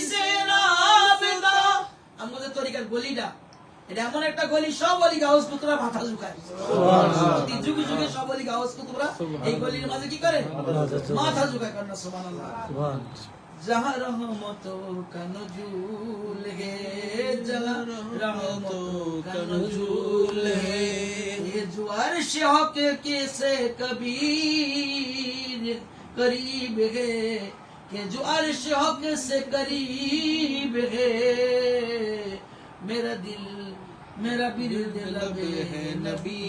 से राबता আমাদের তরিকার গলিটা এটা এমন একটা গলি সব অলি গাউস কুতুবরা মাথা ঝুঁকায় সুবহানাল্লাহ যুগে যুগে সব অলি গাউস কুতুবরা এই গলির মাঝে কি করে মাথা ঝুঁকায় কান্না সুবহানাল্লাহ সুবহানাল্লাহ जहाँ रहमतों का नज़ूल है जहाँ रहमतों का नज़ूल है ये जो अर्श हक के से कबीर करीब है कि जो अर्श हक से करीब है मेरा दिल मेरा बिरद लब है नबी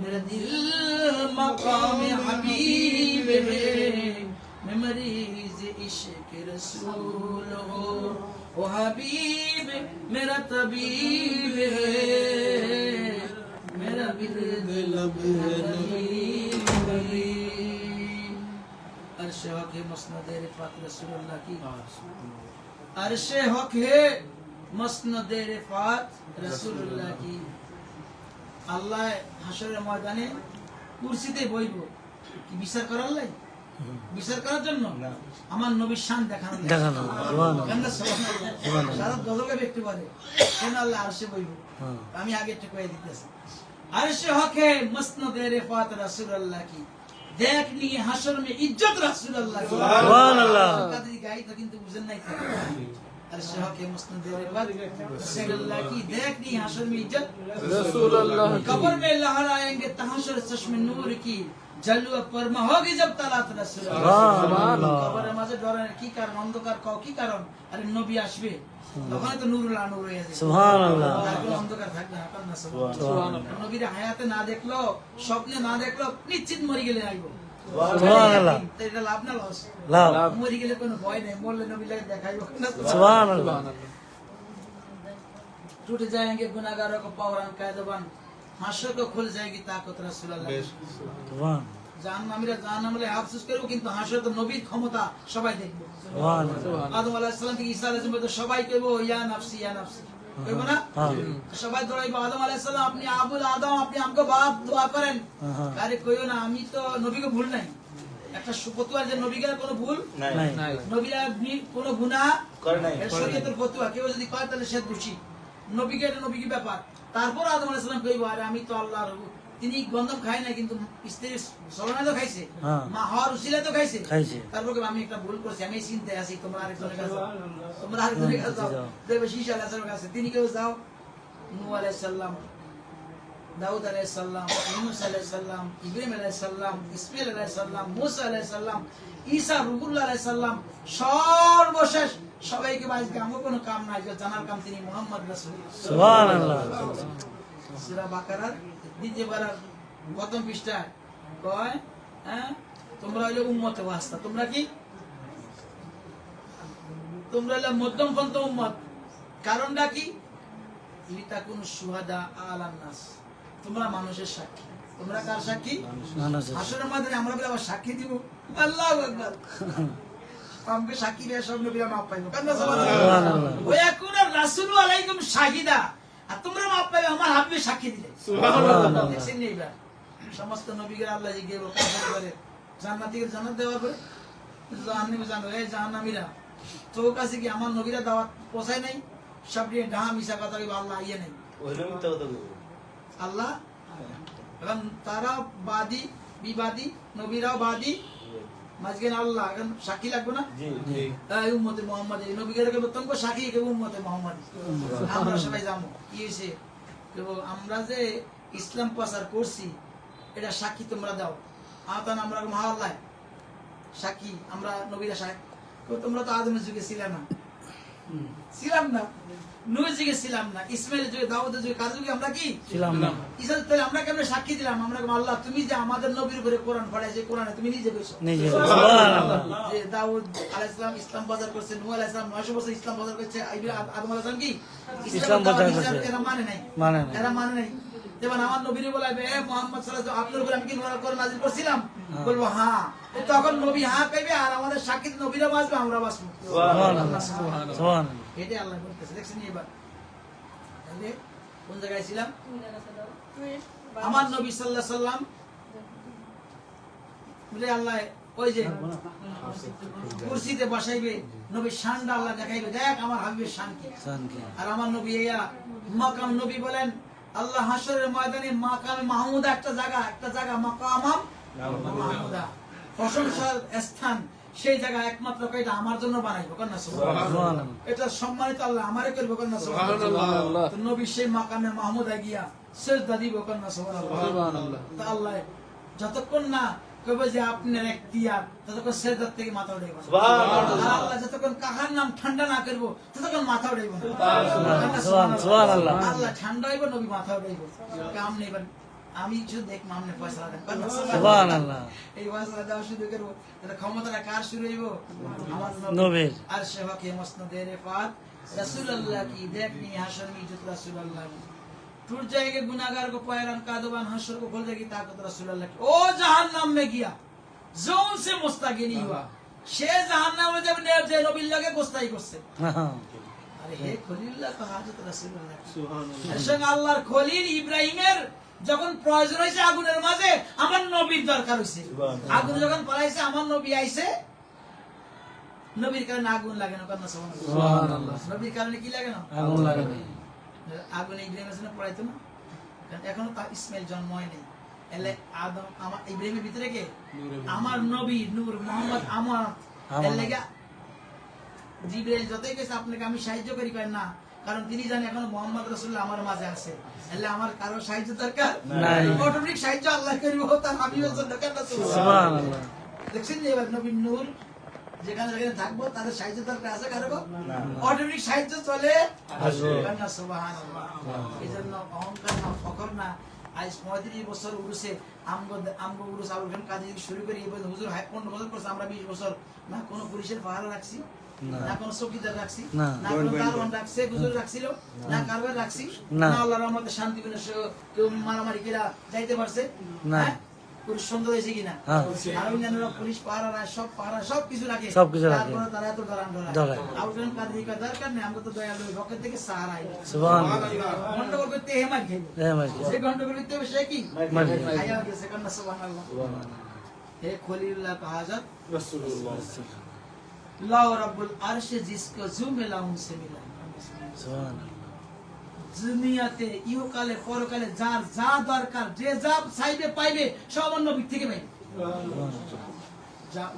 मेरा दिल मकाम हबीब है मैं मरीज इश्क रसूल हो वो हबीब मेरा तबीब है मेरा बिरद लब है नबी अर्श हक है मसनद रिफात रसूलुल्लाह की अर्श हक है मसनद रिफात रसूलुल्लाह की আল্লাহ হাসরের ময়দানে কুরসিতে বইব কি বিচার করার লাগে বিচার করার জন্য আমার নবীর শান দেখানো সারা গজলকে ব্যক্তি করে কেন আল্লাহ আরশে বইব আমি আগে একটু কয়ে দিতেছি আরশে হকে মসনদ রিফাত রাসূলুল্লাহ কি দেখনি হাসর মে ইজ্জত রাসূলুল্লাহ কি সুবহানাল্লাহ কাদি গাই তো কিন্তু বুঝেন নাই আর শাহকে মুসনদ রিফাত রাসূলুল্লাহ की देखनी हशर में इज्जत रसूलुल्लाह कब्र में लहराएंगे तहशर चश्मे नूर की जलवा परमा होगी जब तलात रसूलुल्लाह সুবহানাল্লাহ কবরের মাঝে ডরার কি কারণ অন্ধকার কও কি কারণ আরে নবী আসবে তখন তো নূরুল নূর হয়ে যাবে সুবহানাল্লাহ আর কোনো অন্ধকার থাকবে না কারণ সুবহানাল্লাহ নবীর হায়াতে না দেখলো স্বপ্নে না দেখলো নিশ্চিত মরে গেলে আইবো সুবহানাল্লাহ তো এটা লাভ না লস লাভ মরে গেলে কোনো ভয় নেই মরলে নবী লাগে দেখাইবো না সুবহানাল্লাহ टूट जाएंगे गुनाहगारों को पावरान कायदबान हाशर को खुल जाएगी ताकत रसूलुल्लाह সুবহান জাহান্নামীরা জাহান্নামে আফসোস করবে কিন্তু হাসরে তো নবীর ক্ষমতা সবাই দেখবে সুবহানাল্লাহ আদম আলাইহিস সালাম থেকে ঈসা আলাইহিস সালাম সবাই কইবো ইয়া নাফসি কইব না হ্যাঁ সবাই দৌড়াইবো আদম আলাইহিস সালাম আপনি আবুল আদম আপনি আমগো বাপ দোয়া করেন হ্যাঁ আরে কইও না আমি তো নবীকে ভুল নাই একটা সুফতুয়া যে নবীকে কোনো ভুল নাই নবীরা কোনো গুনাহ করে নাই এর শরীয়তের ফতোয়া কেউ যদি কয় তাহলে সে দোষী নবীকে এটা নবী কি ব্যাপার তারপর আদম আলাইহিস সালাম কইবো আরে আমি তো আল্লাহর তিনি গন্ধম খায় না কিন্তু স্ত্রীর সলনা তো খাইছে হ্যাঁ। মা হওয়ার উসিলা তো খাইছে খাইছে। তারপর কইবো আমি একটা ভুল করছি আমি চিন্তায় আছি তোমরা আরেকজনের কাছে যাও। তোমরা আরেকজনের কাছে যাও দেবে ঈসা আলাইহিস সালামের কাছে তিনি কেউ যাও নূহ আলাইহিস সালাম দাউদ আলাইহিস সালাম ইউনূস আলাইহিস সালাম ইব্রাহিম আলাইহিস সালাম ইসমাঈল আলাইহিস সালাম মূসা আলাইহিস সালাম ঈসা রূহুল্লাহ আলাইহিস সালাম সর্বশেষ সবাইকে আজকে আমার কোনো কাম নাই যে জানার কাম তিনি মুহাম্মদ রাসূলুল্লাহ সুবহানাল্লাহ সূরা বাকারার দ্বিতীয় পারার প্রথম পৃষ্ঠায় কয় হ্যাঁ তোমরা হইলে উম্মতে ওয়াস্তা তোমরা কি তোমরা হইলে মধ্যমপন্থী উম্মত কারণটা কি লিতাকুন শুহাদা আলান নাস তোমরা মানুষের সাক্ষী তোমরা কার সাক্ষী মানুষ হাসরের মাঝে আমরা বলে আবার সাক্ষী দিব আল্লাহু আকবার আমাকে সাক্ষী দিয়ে সব নবীরা মাপ পাইবো কান্না সুবহানাল্লাহ ওয়া ইয়াকুনা রাসূলু আলাইকুম শাহিদা আর তোমরা মাপ পাইবে আমার হাবিবে সাক্ষী দিলে সুবহানাল্লাহ দেখছেন নি এবার সমস্ত নবীদের আল্লাহ জিজ্ঞেস করে জান্নাতীদের জান্নাত দেওয়ার পরে জাহান্নামী জানো এই জাহান্নামীরা তো কাছে কি আমার নবীরা দাওয়াত পৌঁছায় নাই সব দিয়ে ঢাহা মিশা কথা বলে আল্লাহ আইয়ে নাই ওইরকম মিথ্যা কথা বলবো আল্লাহ এখন তারা বাদী বিবাদী নবীরাও বাদী মাঝখানে আল্লাহ এখন সাক্ষী লাগবে না জি জি এই উম্মতে মুহাম্মদ এই নবীকে কেবল তোমরা সাক্ষী কেবল উম্মতে মুহাম্মদ আমরা সবাই জানো কি হয়েছে কেবল আমরা যে ইসলাম প্রচার করছি এটা সাক্ষী তোমরা দাও আতান আমরা মহাল্লাহ সাক্ষী আমরা নবীরা সাক্ষী তো তোমরা তো আদমের যুগে ছিলে না ছিলাম না নূহের যুগে ছিলাম না ইসমাইলের যুগে দাউদের যুগে কার যুগে আমরা কি ছিলাম না ঈসা তাহলে আমরা কেমনে সাক্ষী দিলাম আমরা আল্লাহ তুমি যে আমাদের নবীর উপরে কোরআন পড়াইছে কোরআনে তুমি নিজে কইছো নিজে সুবহানাল্লাহ যে দাউদ আলাইহিস সালাম ইসলাম প্রচার করছে নূহ আলাইহিস সালাম 900 বছর ইসলাম প্রচার করছে আদম আলাইহিস সালাম কি ইসলাম প্রচার করছে। এরা মানে নাই মানে নাই। এরা মানে নাই যেমন আমার নবীরে বলাবে এ মুহাম্মদ সাল্লাল্লাহু আলাইহি ওয়াসাল্লাম আপনার উপরে আমি কি কোরআন নাযিল করছিলাম বলবো হ্যাঁ তখন নবী হ্যাঁ কইবে আর আমাদের সাক্ষী নবীরা বাঁচবে আমরা বাঁচবো সুবহানাল্লাহ সুবহানাল্লাহ এটাই আল্লাহ বলতেছে দেখছেন এবার তাহলে কোন জায়গায় ছিলাম আমার নবী সাল্লাল্লাহু আলাইহি সাল্লাম বলে আল্লাহ ওই যে কুরসিতে বসাইবে নবীর শানটা আল্লাহ দেখাইবে দেখ আমার হাবিবের শান কি শান্তি আর আমার নবী ইয়া মাকাম নবী বলেন আল্লাহ হাশরের ময়দানে মাকামে মাহমুদা একটা জায়গা মাকামাম মাহমুদা প্রশংসার স্থান সেই জায়গা একমাত্র কয়টা আমার জন্য বানাইবো কন্না সুবহানাল্লাহ সুবহানাল্লাহ এটা সম্মানিত আল্লাহ আমারে করবে কন্না সুবহানাল্লাহ তো নবী সেই মাকামে মাহমুদা গিয়া সিজদা দিব কন্না সুবহানাল্লাহ তো আল্লাহ যতক্ষণ না কবে যে আপনার এখতিয়ার ততক্ষণ সিজদা থেকে মাথা উঠাইবো না সুবহানাল্লাহ আল্লাহ যতক্ষণ কাহার নাম ঠান্ডা না করবো ততক্ষণ মাথা উঠাইবো না সুবহানাল্লাহ আল্লাহ ঠান্ডা হইব নবী মাথা উঠাইবো কাম নেই আমি শুধু দেখ মামনে পয়সা দেন সুবহানাল্লাহ এই পয়সা দেওয়া শুরু করবো এটা ক্ষমতাটা কার শুরু হইব আমার নবীর আর সেবাকে মসনদে রিফাত রাসূলুল্লাহ की देखनी हशर में इज्जत रासूलुल्लाह की टूट जाएंगे गुनाहगार को पैरान कादबान हशर को खोल देगी ताकत रासूलुल्लाह की ओ जहन्नम में गया जो उनसे मुस्तागिनी हुआ সে জাহান্নামে যাবে যে নবীর লাগে গোস্তাই করছে আরে হে খলিলুল্লাহ তো হাজরত রাসূলুল্লাহ সুবহানাল্লাহ এর সঙ্গে আল্লাহর খলিল ইব্রাহিমের যখন প্রয়োজন হয়েছে আগুনের মাঝে আমার নবীর দরকার হয়েছে আগুন যখন পড়াইছে আমার নবী আইছে নবীর কারণে আগুন লাগে না কন্না সুবহানাল্লাহ নবীর কারণে কি লাগে না আগুন লাগে না আগুন ইব্রাহিমের সাথে পড়াইতো না কারণ এখনো তার ইসমাইল জন্ম হয় নাই এলে আদম আমার ইব্রাহিমের ভিতরে কে আমার নবী নূর মুহাম্মদ আমার এর লাগা জিবরাইল যতই গেছে আপনাকে আমি সাহায্য করি করেন না, কারণ তিনি জানেন এখন মোহাম্মদ রাসূলুল্লাহ আমার মাঝে আছে, তাহলে আমার কারো সাহায্য দরকার নাই। অটোমেটিক সাহায্য আল্লাহ করবে, তার হাবিবের জন্য কেন? সুবহানাল্লাহ। দেখছেন যে এবার নবীর নূর যেখানে যেখানে থাকবো তাদের সাহায্য দরকার আছে কারো? অটোমেটিক সাহায্য চলে আসবে। না। সুবহানাল্লাহ। এই জন্য অহংকার না, ফখর না। আজ 35 বছর উরুসে আমগো উরুস আবুল খান কাজী শুরু করি, এবার হুজুর 15 বছর করছে, আমরা 20 বছর না কোনো পুলিশের পাহারা রাখছি, না। না কোনো চৌকিদার রাখছি, না। না কোনো দারোয়ান রাখছে, হুজুর রাখছিল, না কারবার রাখছি, না। না আল্লাহর রহমতে শান্তি বিনা কেউ মারামারি কিরা যাইতে পারছে না। হ্যাঁ? পুলিশ সুন্দর হয়েছে কিনা? হ্যাঁ। আর অন্যান্যরা পুলিশ পাহারা সব কিছু রাখে, সবকিছু রাখে। তারপরে তারা এত ধরান ধরায়। আবুল খান কাজী দরকার নেই, আমরা তো দয়ালু পক্ষ থেকে সাহারা আইলো। সুবহানাল্লাহ। গন্ডগোল করতে হেমার খেয়ে হ্যাঁ মাঝি। যে গন্ডগোল করতে হবে সে কি মাঝি। খাইয়া গেছে, কন্যা সুবহানাল্লাহ। হে খলিলুল্লাহ का हजरत अल्लाह रब्बुल अर्श जिसको जू मिला उनसे मिला। সুবহানাল্লাহ। দুনিয়াতে ইহকালে পরকালে যার যা দরকার, যে যা চাইবে পাইবে, সব অন্য দিক থেকে পাইবে।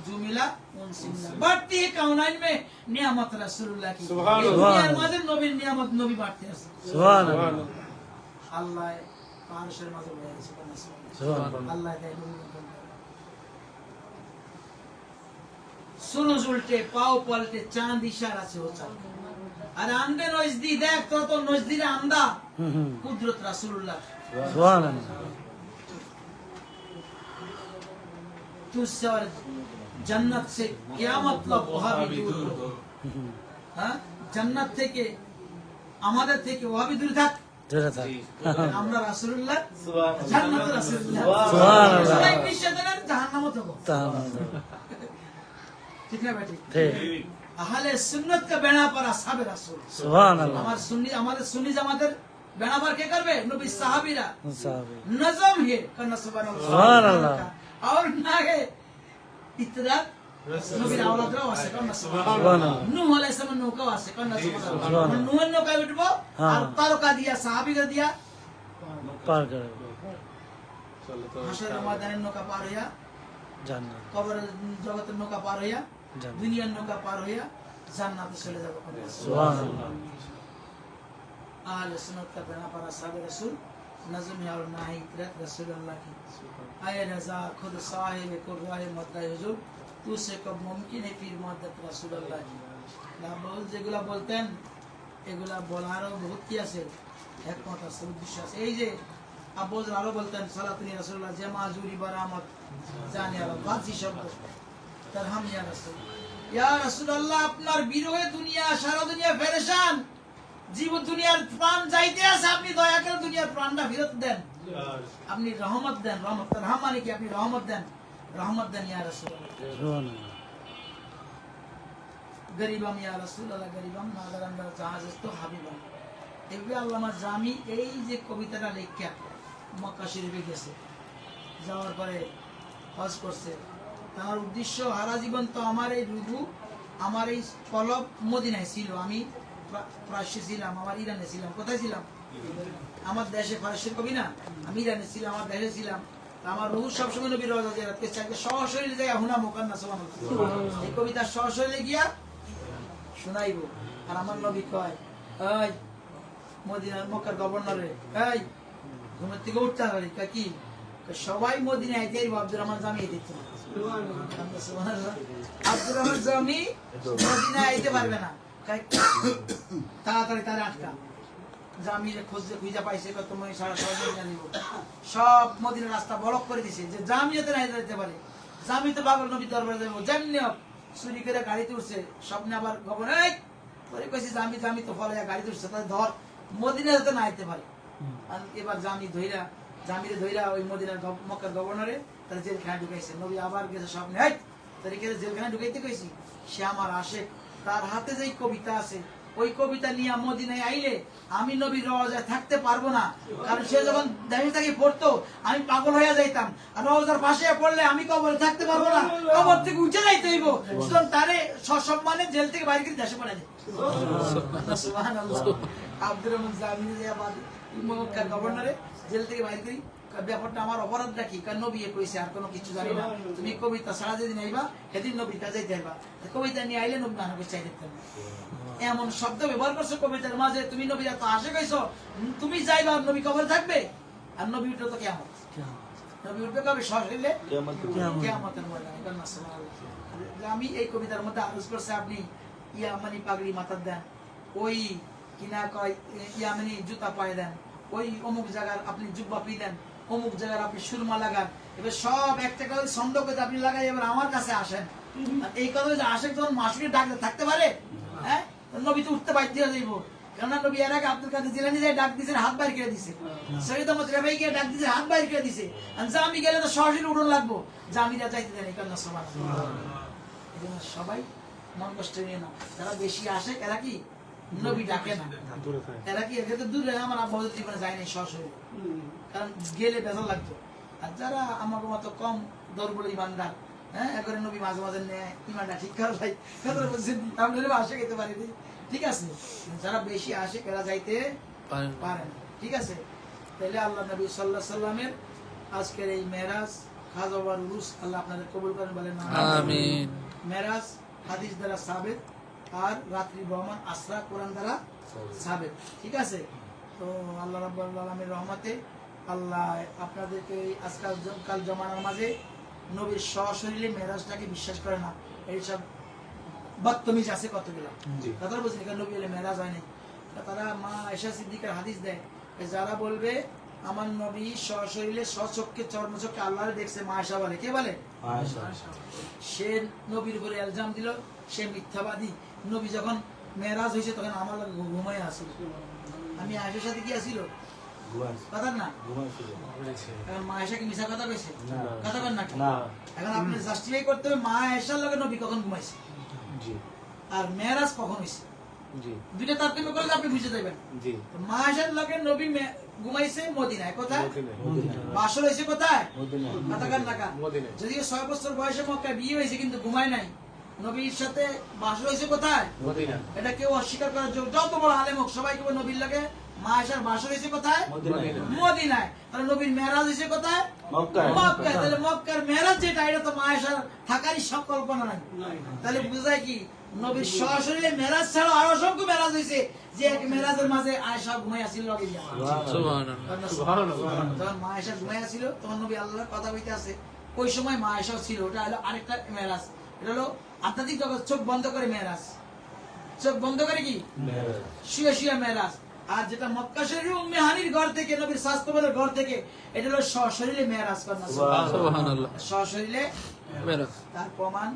जो मिला उनसे मिला। बढ़ती है काउनाइन में नियामत रसूलुल्लाह की। दुनियार माঝে নবীর নিয়ামত নবী বাড়তে আছে। সুবহানাল্লাহ। আল্লাহ পারশের মাঝে বলে আছে, সুবহানাল্লাহ। আল্লাহ দেয় নবী। সুরজ উল্টে, পাও পাল্টে, চাঁদ ইশারা से होता। আর আন্দে নজদি দেখ তো নজদিরে আন্দা কুদরত রাসূলুল্লাহ। সুবহানাল্লাহ। तुझसे और जन्नत से क्या मतलब, वहां भी दूर हो। হ্যাঁ, জান্নাত থেকে আমাদের থেকে ওয়া भी दूर থাক, ধরে থাক। আমরা রাসূলুল্লাহ জান্নাত রাসূলুল্লাহ সুবহানাল্লাহ। সবাই নিশ্চিত জাহান্নামে থাকো, তাআলা। ঠিক না বেটি? ঠিক। আহলে সুন্নাত কা বেনা पर আসহাবে রাসূল। সুবহানাল্লাহ। আমার সুন্নি, আমাদের সুন্নি জামাতের বেনা पर কে করবে? নবী সাহাবীরা। সাহাবী। नजम है करना सुभानअल्लाह। सुभानअल्लाह। और ना है इतना नबी औलादরা আছে করনা সুবহানাল্লাহ। সুবহানাল্লাহ। নূহ আলাইহিস সালাম নৌকা আছে করনা সুবহানাল্লাহ। সুবহানাল্লাহ। নূহের নৌকায় উঠবো আর তারকা দিয়া সাহাবীরা দিয়া পার করে হাসরের ময়দানের নৌকা পার হইয়া, জান্নাত। কবরের জগতের নৌকা পার হইয়া, জান্নাত। দুনিয়ার নৌকা পার হইয়া জান্নাতে চলে যাব। সুবহানাল্লাহ। আহলে সুন্নাত কা বেনা पर আসহাবে রাসূল, नज़म है और ना ही इतरत रसूलुल्लाह की। आए रज़ा खुद साहिब कुर्राह मदद हुजूर, तुझसे कब मुमकिन है फिर मदद रसूलुल्लाह की। না বল যেগুলা বলতেন এগুলা বলারও বহুত কি আছে, একমত আছে, উদ্দেশ্য আছে। এই যে আব্বুজ আরো বলতেন সালাতুন ইয়া রাসূলুল্লাহ জামা জুরি বারামত জানি আলা ফারসি শব্দ তারহাম ইয়া রাসূলুল্লাহ, আপনার বিরহে দুনিয়া সারা দুনিয়া পেরেশান, জীবন দুনিয়ার প্রাণ যাইতে আছে, আপনি দয়া করে দুনিয়ার প্রাণটা ফেরত দেন, আপনি রহমত দেন। রহমত রহমান মানে কি? আপনি রহমত দেন, রহমত দেন ইয়া রাসূলুল্লাহ। সুবহানাল্লাহ। গরিবাম ইয়া রাসূলুল্লাহ, গরিবাম নাদারান্দার জাহাজ তো হাবিবাম। এভাবে আল্লামা জামি এই যে কবিতাটা লেখা মক্কা শরীফে গেছে, যাওয়ার পরে হজ করছে, তার উদ্দেশ্য হারা জীবন তো আমার এই রুহু, আমার এই কলব মদিনায় ছিল। আমি ফারসি ছিলাম, আমার ইরানে ছিলাম। কোথায় ছিলাম? আমার দেশে, ফারসির কবি না, আমি ইরানে ছিলাম, আমার দেশে ছিলাম। আমার রুহু সবসময় নবীর রওজা জিয়ারত করছে। আজকে সহশরীরে যায় হুনা মুকান্না সুবহানাল্লাহ। এই কবিতা সহশরীরে গিয়া শোনাইব। আর আমার নবী কয়, এই মদিনা মক্কার গভর্নরে, এই ঘুমের থেকে উঠতে পারি কি? সবাই মদিনায় আইতে আব্দুর রহমান জামি দিত। আব্দুর রহমান জামি মদিনায় আইতে পারবে না, তাড়াতাড়ি তার আটকা। জামিরে খুঁজে খুঁজে পাইছে, তোমার সারা সবাই মদিনা নিব। সব মদিনার রাস্তা ব্লক করে দিছে যে জামি যাতে না যেতে পারে। জামি তো বাবার নবী দরবারে যাবো, যেমনি চুরি করে গাড়িতে উঠছে, স্বপ্নে আবার খবর এই পরে কইছে জামি জামি তো ফলে গাড়িতে উঠছে, তাহলে ধর মদিনা যাতে না আইতে পারে। আর এবার জামিরে ধইরা ওই মদিনার মক্কার গভর্নরে তার জেলখানায় ঢুকাইছে। নবী আবার গেছে স্বপ্নে, এই তারিখে জেলখানায় ঢুকাইতে কইছি, সে আমার আশেক, তার হাতে যেই কবিতা আছে ওই কবিতা নিয়ে মদিনায় আইলে আমি নবীর রওজায় থাকতে পারবো না, কারণ সে যখন দেশে থেকে পড়তো আমি পাগল হয়ে যাইতাম, আর রওজার পাশে পড়লে আমি কবরে থাকতে পারবো না, কবর থেকে উঠে যাইতে হইব। সুতরাং তারে সসম্মানে জেল থেকে বাইরে করে দেশে পাঠাই দেয়। সুবহানাল্লাহ। আব্দুর রহমান জামিনে যায় মক্কার গভর্নরে জেল থেকে বাইরে করি ব্যাপারটা আমার অপরাধটা কি? কারণ নবী কইছে আর কোনো কিছু জানি না। তুমি কবিতা ছাড়া যেদিন আইবা সেদিন নবীর কাছে যাইবা, কবিতা নিয়ে আইলে নবী মানুষ চাই দেখতেন না। এমন শব্দ ব্যবহার করছো কবিতার মাঝে, তুমি নবী এত আশে কইছো, তুমি যাইবা নবী কবর থাকবে, আর নবী উঠে তো কেমন নবী উঠবে কবে? সশরীরে কিয়ামতের ময়দানে। আমি এই কবিতার মধ্যে আরজ করছে আপনি ইয়ামানি পাগড়ি মাথার দেন, ওই কিনা কয় ইয়ামানি জুতা পায়ে দেন, ওই অমুক জায়গার আপনি জুব্বা পি দেন, অমুক জায়গার আপনি সুরমা লাগান। এবার সব একটা কথা ছন্দ করে আপনি লাগাই, এবার আমার কাছে আসেন। আর এই কথা যে আসে তখন মাসুকে ডাকতে থাকতে পারে? হ্যাঁ, নবী তো উঠতে বাধ্য হয়ে যাইব। কেননা নবী এর আগে আব্দুল কাদের জিলানী যায় ডাক দিয়েছেন, হাত বাইর করে দিছে। সৈয়দ আহমদ রেবাই গিয়ে ডাক দিয়েছে, হাত বাইর করে দিছে। আর জামি গেলে তো সরাসরি উঠন লাগবো, জামিরা যাইতে দেন। এই কারণে সবাই মন কষ্ট নিয়ে না, যারা বেশি আসে এরা কি নবী ডাকে না, এরা কি এদের তো দূরে। আমার আব্বা জীবনে যায় নাই সরাসরি, কারণ গেলে বেজার লাগতো। আর যারা আমার মতো কম দরবল ইমানদার, হ্যাঁ, একবারে নবী মাঝে মাঝে নেয়, ইমানটা ঠিক করা ভাই, আমরা আসে খেতে পারি, ঠিক আছে। যারা বেশি আসে এরা যাইতে পারে না, ঠিক আছে। তাহলে আল্লাহ নবী সাল্লাল্লাহু আলাইহি সাল্লামের আজকের এই মেরাজ খাজা ওয়ার উরুস আল্লাহ আপনাদের কবুল করেন, বলেন আমিন। মেরাজ হাদিস দ্বারা সাবেত, আর রাত্রি ভ্রমণ আসরা কোরআন দ্বারা সাবেত, ঠিক আছে। তো আল্লাহ রাব্বুল আলামিনের রহমতে আল্লাহ আপনাদেরকে আজকাল কাল জমানার মাঝে নবীর সশরীরে মেরাজটাকে বিশ্বাস করে না, এইসব বদতমিজ আছে কতগুলো, কথা বলছেন। এখানে নবী এলে মেরাজ হয়নি, তারা মা আয়েশা সিদ্দিকার হাদিস দেয়, যারা বলবে আমার নবী সশরীরে সচক্ষে চর্মচক্ষে আল্লাহরে দেখছে, মা আয়েশা বলে, কে বলে? সে নবীর উপরে ইলজাম দিল, সে মিথ্যাবাদী। নবী যখন মেরাজ হয়েছে তখন আমার লগে ঘুমায় আসিল, আমি আয়েশার সাথে কি আসিল কথা না, এখন মা আয়েশা কি মিছা কথা কইছে? কথা বল না। এখন আপনি জাস্টিফাই করতে হবে মা আয়েশার লগে নবী কখন ঘুমাইছে আর মেরাজ কখন হয়েছে, দুইটা তারতম্য করলে আপনি বুঝে যাবেন। মা আয়েশার লগে নবী ঘুমাইছে মদিনায়, কোথায়? বাসর হয়েছে কোথায়? কাতাকার নাকা। যদিও 6 বছর বয়সে মক্কায় বিয়ে হয়েছে, কিন্তু ঘুমায় নাই। নবীর সাথে বাসর হয়েছে কোথায়? এটা কেউ অস্বীকার করার যোগ্য, যত বড় আলেম হোক সবাই কেবল নবীর লাগে মা আয়েশার বাসর হয়েছে কোথায়? মদিনায়। তাহলে নবীর মেরাজ হয়েছে কোথায়? মক্কায়। তাহলে মক্কার মেরাজ যেটা, এটা তো মা আয়েশার থাকারই কল্পনা নাই। তাহলে বুঝায় কি নবীর সরাসরি মেরাজ ছাড়া আরো অসংখ্য মেরাজ হয়েছে, যে এক মেরাজের মাঝে আয়েশা ঘুমাই আসিল লগে দিয়া। যখন মা আয়েশা ঘুমাই আসিল তখন নবী আল্লাহর কথা বলতে আছে, ওই সময় মা আয়েশাও ছিল। ওটা হলো আরেকটা মেরাজ, এটা হলো আধ্যাত্মিক জগৎ চোখ বন্ধ করে মেরাজ, চোখ বন্ধ করে কি শুয়ে শুয়ে মেরাজ। আর যেটা মক্কা শরীফ উম্মে হানির ঘর থেকে, নবীর স্বাস্থ্যবলের ঘর থেকে, এটা হলো সশরীরে মেরাজ করা, সুবহানাল্লাহ, সশরীরে মেরাজ। তার প্রমাণ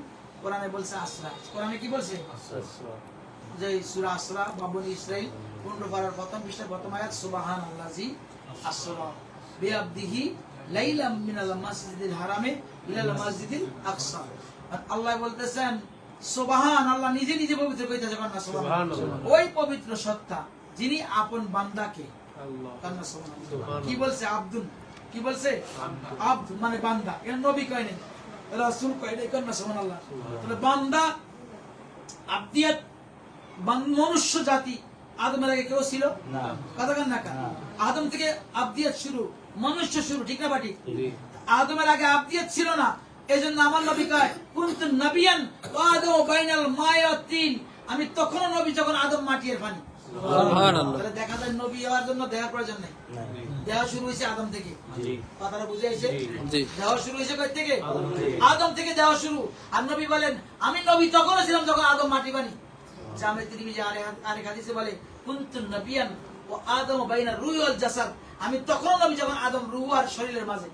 কোরআনে বলছে আসরা। কোরআনে কি বলছে? যে সূরা আসরা বা বনী ইসরাইল 15 পারার প্রথম পৃষ্ঠার প্রথম আয়াত, সুবহানাল্লাযী আসরা বিআবদিহি লাইলাম মিনাল মাসজিদিল হারামে ইলাল মাসজিদিল আকসা। আল্লাহ বলতেছেন সুবহান, আল্লাহ নিজে নিজে পবিত্র কইতেছে, কান্না সুবহানাল্লাহ, ওই পবিত্র সত্তা যিনি আপন বান্দাকে, কান্না সুবহানাল্লাহ, কি বলছে? আব্দুন, কি বলছে? আব্দ মানে বান্দা, এর নবী কয় নাই, রাসূল কয় নাই, কান্না সুবহানাল্লাহ। তাহলে বান্দা আব্দিয়াত, মনুষ্য জাতি আদমের আগে কেউ ছিল না, কথা কান না। আদম থেকে আব্দিয়াত শুরু, মনুষ্য শুরু, ঠিক না বাটি? আদমের আগে আব্দিয়াত ছিল না, এজন্য আমার নবী কয় কুনতু নবিয়ান ওয়া আদম বাইনাল মাই ওয়াত তিন, আমি তখনও নবী যখন আদম মাটি আর পানি। সুবহানাল্লাহ। তাহলে দেখা যায় নবী হওয়ার জন্য দেওয়ার প্রয়োজন নেই, দেওয়া শুরু হয়েছে আদম থেকে। কথাটা বুঝে আসছে? দেওয়া শুরু হয়েছে কই থেকে? আদম থেকে দেওয়া শুরু। আর নবী বলেন আমি নবী তখনও ছিলাম যখন আদম মাটি পানি। জামে তিরমিজি আরেক হাদিসে বলে কুনতু নবিয়ান ওয়া আদম বাইনা রূহি ওয়াল জাসাদ, আমি তখনও নবী যখন আদম রূহ আর শরীরের মাঝে।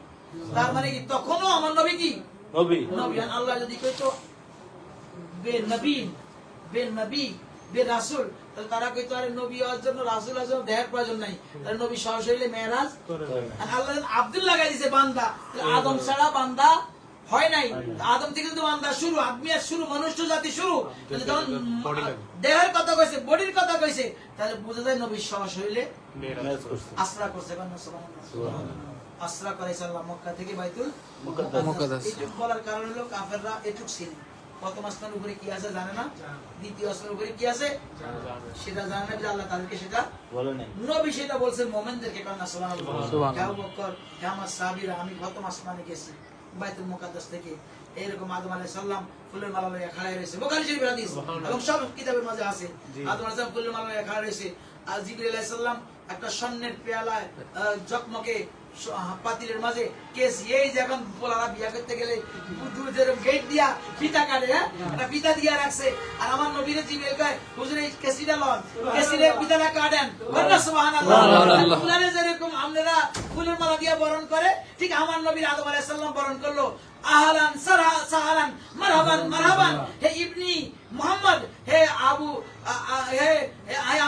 তার মানে কি তখনও আমার নবী কি নবী? নবী। আল্লাহ যদি কইতো বে নবী, বে নবী, বে রাসূল, তাহলে তারা কইতো আরে নবী হওয়ার জন্য রাসূল হওয়ার জন্য দেখার প্রয়োজন নাই, তাহলে নবী সরাসরি মেরাজ করে। আর আল্লাহ আব্দুল লাগাই দিয়েছে বান্দা, আদম ছাড়া বান্দা হয় নাই। আদম থেকে তো বান্দা শুরু, আদমিয়াত শুরু, মনুষ্য জাতি শুরু। তাহলে যখন দেহের কথা কইছে, বডির কথা কইছে, তাহলে বোঝা যায় নবী সরাসরি মেরাজ করছে, আসরা করছে, কান্না সুবহানাল্লাহ। আসরা করাইছে আল্লাহ মক্কা থেকে বাইতুল মুকাদ্দাস। এটুক বলার কারণ হলো কাফেররা এটুক ছিল, প্রথম আসমানের উপরে কি আছে জানে না, দ্বিতীয় আসমানের উপরে কি আছে সেটা জানে না, আল্লাহ তাদেরকে সেটা বলে নাই। নবী সেটা বলছেন মুমিনদেরকে, কান্না সুবহানাল্লাহ। সুবহানাল্লাহ। হে আবু বকর, হে আমার সাহাবীরা, আমি প্রথম আসমানে গেছি বাইতুল মুকাদ্দাস থেকে, এরকম আদম আলাইহিস সালাম ফুলের মালা লইয়া খাড়ায় রয়েছে, বুখারী শরীফের হাদিস এবং সব কিতাবের মাঝে আছে। আদম আলাইহিস সালাম ফুলের মালা লইয়া খাড়া রয়েছে, আর জিবরিল আলাইহিস সালাম একটা স্বর্ণের পেয়ালায় জকমকে পাতিলের মাঝে কেস, এই যে এখন পোলারা বিয়া করতে গেলে যেরকম গেট দিয়া ফিতা কাটে, হ্যাঁ একটা ফিতা দিয়া রাখছে, আর আমার নবীরে জিবরিল কয় হুজুর এই কেসিটা লন, কেসিরে ফিতাটা কাটেন, বলনা সুবহানাল্লাহ। ফুলারে যেরকম আপনারা ফুলের মালা দিয়া বরণ করে, ঠিক আমার নবীর আদম আলাইহিস সালাম বরণ করলো, আহলান সাহলান মারহাবান মারহাবান, হে ইবনি মুহাম্মদ, হে আবু হে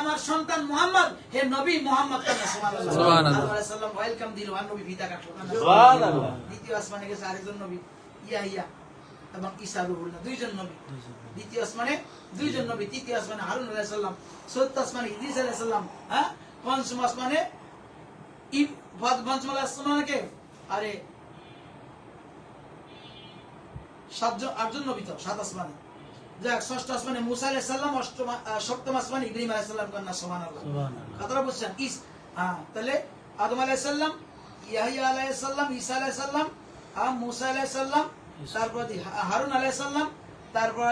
আমার সন্তান মুহাম্মদ, হে নবী মুহাম্মদ, সুবহানাল্লাহ। আদম আলাইহিস সালাম ওয়েলকাম দিল, আর নবী ফিতা কাটলো। সুবহানাল্লাহ। দ্বিতীয় আসমানে গেছে আরেকজন নবী, ইয়াহিয়া এবং ঈসা রুহুল্লাহ, দুইজন নবী। দ্বিতীয় আসমানে দুইজন নবী, তৃতীয় আসমানে হারুন আলাইহিস সালাম, চতুর্থ আসমানে ইদ্রিস আলাইহিস সালাম, হ্যাঁ পঞ্চম আসমানে পঞ্চম আসমানে কে, আরে আটজন নবী তো সাত আসমানে। যাক, ষষ্ঠ আসমানে মুসা আলাইহিস সালাম, সপ্তম আসমানে ইব্রাহিম আলাইহিস সালাম, কন্যা সুবহানাল্লাহ। কথাটা বুঝছেন? তাহলে আদম আলাইহিস সালাম, ইয়াহিয়া আলাইহিস সালাম, ঈসা আলাইহিস সালাম, মুসা আলাইহিস সালাম, তারপর হারুন আলাইহিস সালাম, তারপর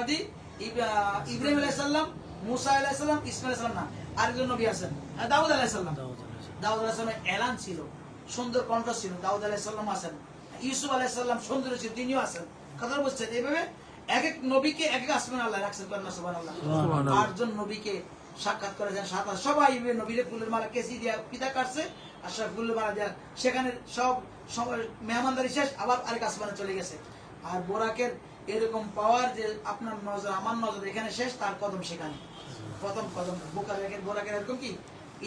ইব্রাহিম আলাইহিস সালাম, মুসা আলাইহিস সালাম, ইসমাঈল আলাইহিস সালাম না, আরেকজন নবী আছেন দাউদ আলাইহিস সালাম। দাউদ আলাইহিস সালামের এলান ছিল, সুন্দর কণ্ঠ ছিল, দাউদ আলাইহিস সালাম আছেন। ইউসুফ আলাইহিস সালাম সুন্দর ছিল, তিনিও আছেন। কথা বুঝছেন? এইভাবে এক এক নবীকে এক এক আসমানে আল্লাহ রাখছেন, কন্যা সুবহানাল্লাহ। আটজন নবীকে সাক্ষাৎ করেছেন, সবাই নবীরে ফুলের মালা কেসি দিয়া পিতা কাটছে, আর সব ফুলের মালা দিয়া সেখানে সব মেহমানদারি শেষ, আবার আরেক আসমানে চলে গেছে। আর বোরাকের এরকম পাওয়ার যে আপনার নজর আমার নজর এখানে শেষ, তার কদম সেখানে প্রথম কদম। বোরাকের এরকম কি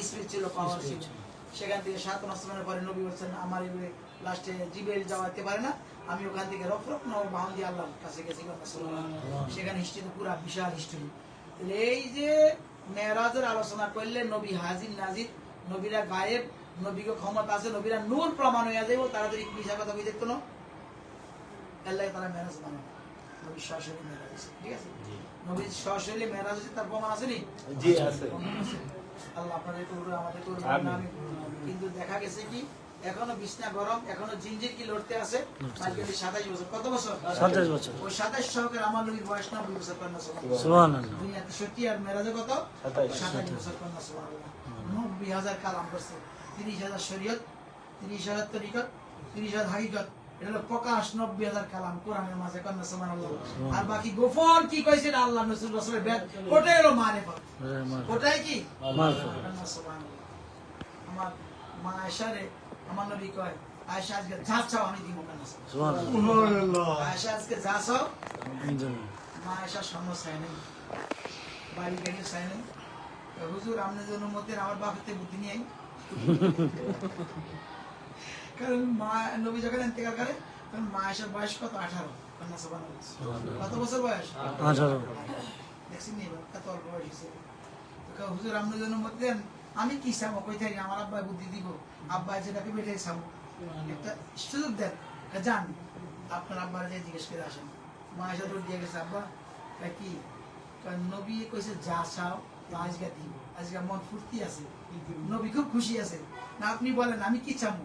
স্পিড ছিল, পাওয়ার ছিল। সেখান থেকে সাতম আসমানের পরে নবী বলছেন আমার লাস্টে জিবরাইল যাওয়াতে পারে না, আমি ওখান থেকে রফ বাহন দিয়ে আল্লাহর কাছে গেছি, সেখানে হিস্ট্রি তো পুরা বিশাল হিস্ট্রি। এই যে মেরাজের আলোচনা করলে নবী হাজির নাজির, নবীরা গায়েব, নবীকে ক্ষমতা আছে, নবীরা নূর প্রমাণ হয়ে যাইব, তাড়াতাড়ি মিশা কথা বই দেখতো না, আল্লাহ তারা মেরাজ মানে নবী সরাসরি মেরাজ আছে, ঠিক আছে? নবী সরাসরি মেরাজ আছে, তার প্রমাণ আছে নি? জি আছে। আল্লাহ আপনাদের করবে, আমাদের করবে, আমি। কিন্তু দেখা গেছে কি এখনো বিছনা গরম, এখনো জিনজির কি লড়তে আছে। মার্কেটে 27 বছর, কত বছর? 27 বছর। ওই 27 সহকারে আমার নবীর বয়স 90 বছর, কন্যা সুবহানাল্লাহ। সুবহানাল্লাহ। দুনিয়াতে 60 আর মেরাজে কত? 27 বছর, কন্যা সুবহানাল্লাহ। 90,000 কালাম করছে, 30,000 শরীয়ত, 30,000 তরিকত, 30,000 হাকিকত। এটা হলো প্রকাশ 90,000 কালাম কোরআনের মাঝে, কন্যা সুবহানাল্লাহ। আর বাকি গোপন কি কইছে এটা আল্লাহ রাসূল রাসূলের বেদ, ওটাই হলো মারিফত। ওটাই কি মারিফত। কন্যা সুবহানাল্লাহ। আমার মা আয়েশারে আমার নবী কয়, আয়েশা আজকে যা চাও আমি দিব, কন্যা সুবহানাল্লাহ। আয়েশা আজকে যা চাও, আমি দেব। মা আয়েশা স্বর্ণ চায় নাই, বাড়ি গাড়ি চায় নাই। হুজুর আপনি যে অনুমতির আমার বাপের বুদ্ধি নিয়ে আই। কারণ মা নবী যখন ইন্তেকাল করে তখন মা আয়েশার বয়স কত? 18। কন্যা সুবহানাল্লাহ। কত বছর বয়স? 18। দেখছেন নি কত অল্প বয়স হয়েছে। তো হুজুর আপনি যে অনুমতি দেন, আমি কি চাবো? কই থাকি আমার আব্বাই বুদ্ধি দিব, আব্বাই যেটাকে বেটাই চাবো, একটা সুযোগ দেন। যান আপনার আব্বার যে জিজ্ঞেস করে আসেন। মা আয়েশা দৌড় দিয়ে গেছে, আব্বা কি নবী কইছে যা চাও আজকে দিব, আজকে মন ফুর্তি আছে, নবী খুব খুশি আছে না, আপনি বলেন আমি কি চাবো?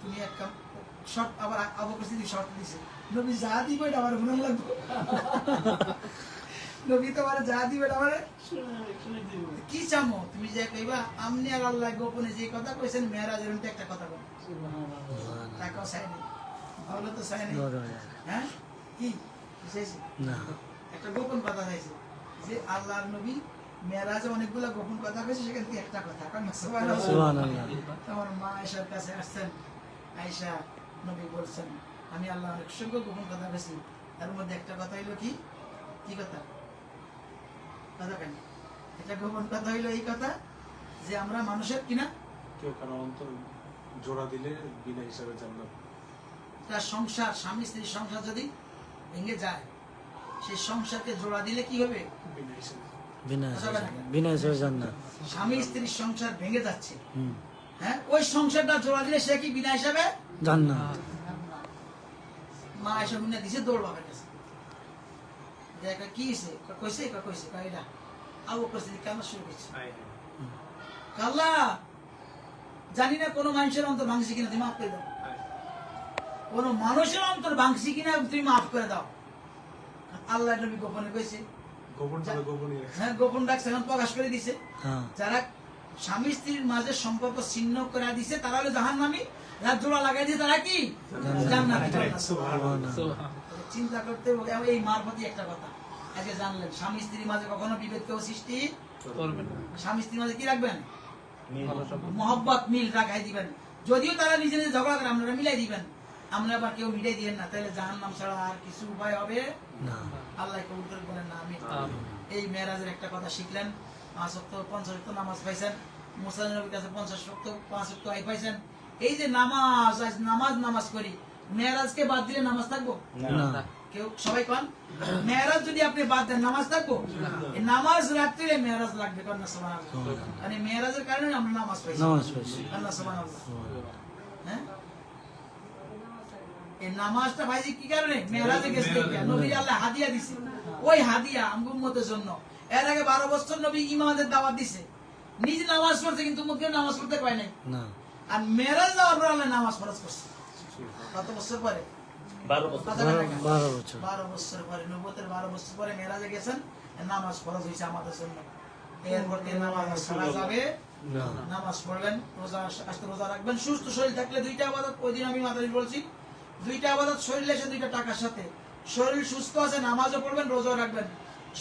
তুমি এক কাম শর্ট, আবার অবস্থিতি শর্ট দিছে, নবী যা দিব এটা আমার মনে লাগবে। নবী তো আমার যা দিবে এটা আমার কি চামো? তুমি যে কইবা আমনি আর আল্লাহ গোপনে যে কথা কইছেন মেরাজের মধ্যে একটা কথা বল, টাকাও চাই নাই, ভালো তো চাই নাই, হ্যাঁ কি চাইছে? না, একটা গোপন কথা চাইছে যে আল্লাহর নবী মেরাজে অনেকগুলো গোপন কথা কইছে, সেখান থেকে একটা কথা, কারণ সুবহানাল্লাহ। আমার মা আয়েশার কাছে আসছেন, আয়েশা নবী বলছেন আমি আল্লাহ অনেক সঙ্গে গোপন কথা কইছি, তার মধ্যে একটা কথা হইলো কি কি কথা? কথা কেন? এটা গোপন কথা হইলো এই কথা যে আমরা মানুষের কিনা কেউ কারো অন্তর জোড়া দিলে বিনা হিসাবে জান্নাত। তার সংসার, স্বামী স্ত্রীর সংসার যদি ভেঙে যায়, সেই সংসারকে জোড়া দিলে কি হবে? বিনা হিসাবে। বিনা হিসাবে জান্নাত। স্বামী স্ত্রীর সংসার ভেঙে যাচ্ছে, হ্যাঁ, ওই সংসারটা জোড়া দিলে সে কি বিনা হিসাবে জান্নাত। মা এসে গুনে দিছে দৌড় বাবার কাছে। দেখা কি হয়েছে কইছে কইছে এটা আবু কইছে কেন শুরু করছে আল্লাহ জানি না কোন মানুষের অন্তর ভাঙছি কিনা তুমি মাফ করে দাও, কোন মানুষের অন্তর ভাঙছি কিনা তুমি মাফ করে দাও। আল্লাহ নবী গোপনে কইছে, হ্যাঁ গোপন ডাকছে, এখন প্রকাশ করে দিছে। হ্যাঁ যারা স্বামী স্ত্রীর মাঝে সম্পর্ক ছিন্ন করে দিছে তারা হলো জাহান্নামী, যারা জোড়া লাগাই দিছে তারা কি জান্নাতি। চিন্তা করতে হবে। এই মারফতি একটা কথা আজকে জানলেন, স্বামী স্ত্রীর মাঝে কখনো বিভেদ কেউ সৃষ্টি করবেন না। স্বামী স্ত্রীর মাঝে কি রাখবেন? মহব্বত, মিল রাখাই দিবেন। যদিও তারা নিজে নিজে ঝগড়া করে আপনারা মিলাই দিবেন, আমরা আবার কেউ মিলাই দিবেন না, তাহলে জাহান্নাম ছাড়া আর কিছু উপায় হবে না। আল্লাহ কবুল করে বলেন না আমিন। এই মেরাজের একটা কথা শিখলেন, 5 ওয়াক্ত 50 ওয়াক্ত নামাজ পাইছেন, মুসা নবীর কাছে 50 ওয়াক্ত 5 ওয়াক্ত আই পাইছেন। এই যে নামাজ, আজ নামাজ করি, মেরাজকে বাদ দিলে নামাজ থাকবো? না। কেউ সবাই কোন মেরাজ যদি আপনি বাদ দেন নামাজ থাকবো? এই নামাজ রাখতে মেরাজ লাগবে, কন্যা সুবহানাল্লাহ। মানে মেরাজের কারণে আমরা নামাজ পাইছি, নামাজ পাইছি। কন্যা সুবহানাল্লাহ। হ্যাঁ, এই নামাজটা ভাইজি কি কারণে? মেরাজে গেছে, নবী আল্লাহ হাদিয়া দিছে, ওই হাদিয়া আমগো উম্মতের জন্য। এর আগে 12 বছর নবী ইমামদের দাওয়াত দিছে, নিজে নামাজ পড়ছে কিন্তু উম্মতকে নামাজ পড়তে পায় নাই। না। আর মেরাজ যাওয়ার পর আল্লাহ নামাজ ফরজ করছে। কত বছর পরে? 12 বছর। 12 বছর পরে, নবুয়তের 12 বছর পরে মেরাজে গেছেন, নামাজ ফরজ হয়েছে আমাদের জন্য। এরপর থেকে নামাজ ছাড়া যাবে না। নামাজ পড়বেন, রোজা আসতে রোজা রাখবেন। সুস্থ শরীর থাকলে দুইটা ইবাদত, ওই দিন আমি মাতারি বলছি, দুইটা ইবাদত শরীরে এসে দুইটা টাকার সাথে। শরীর সুস্থ আছে নামাজও পড়বেন, রোজাও রাখবেন।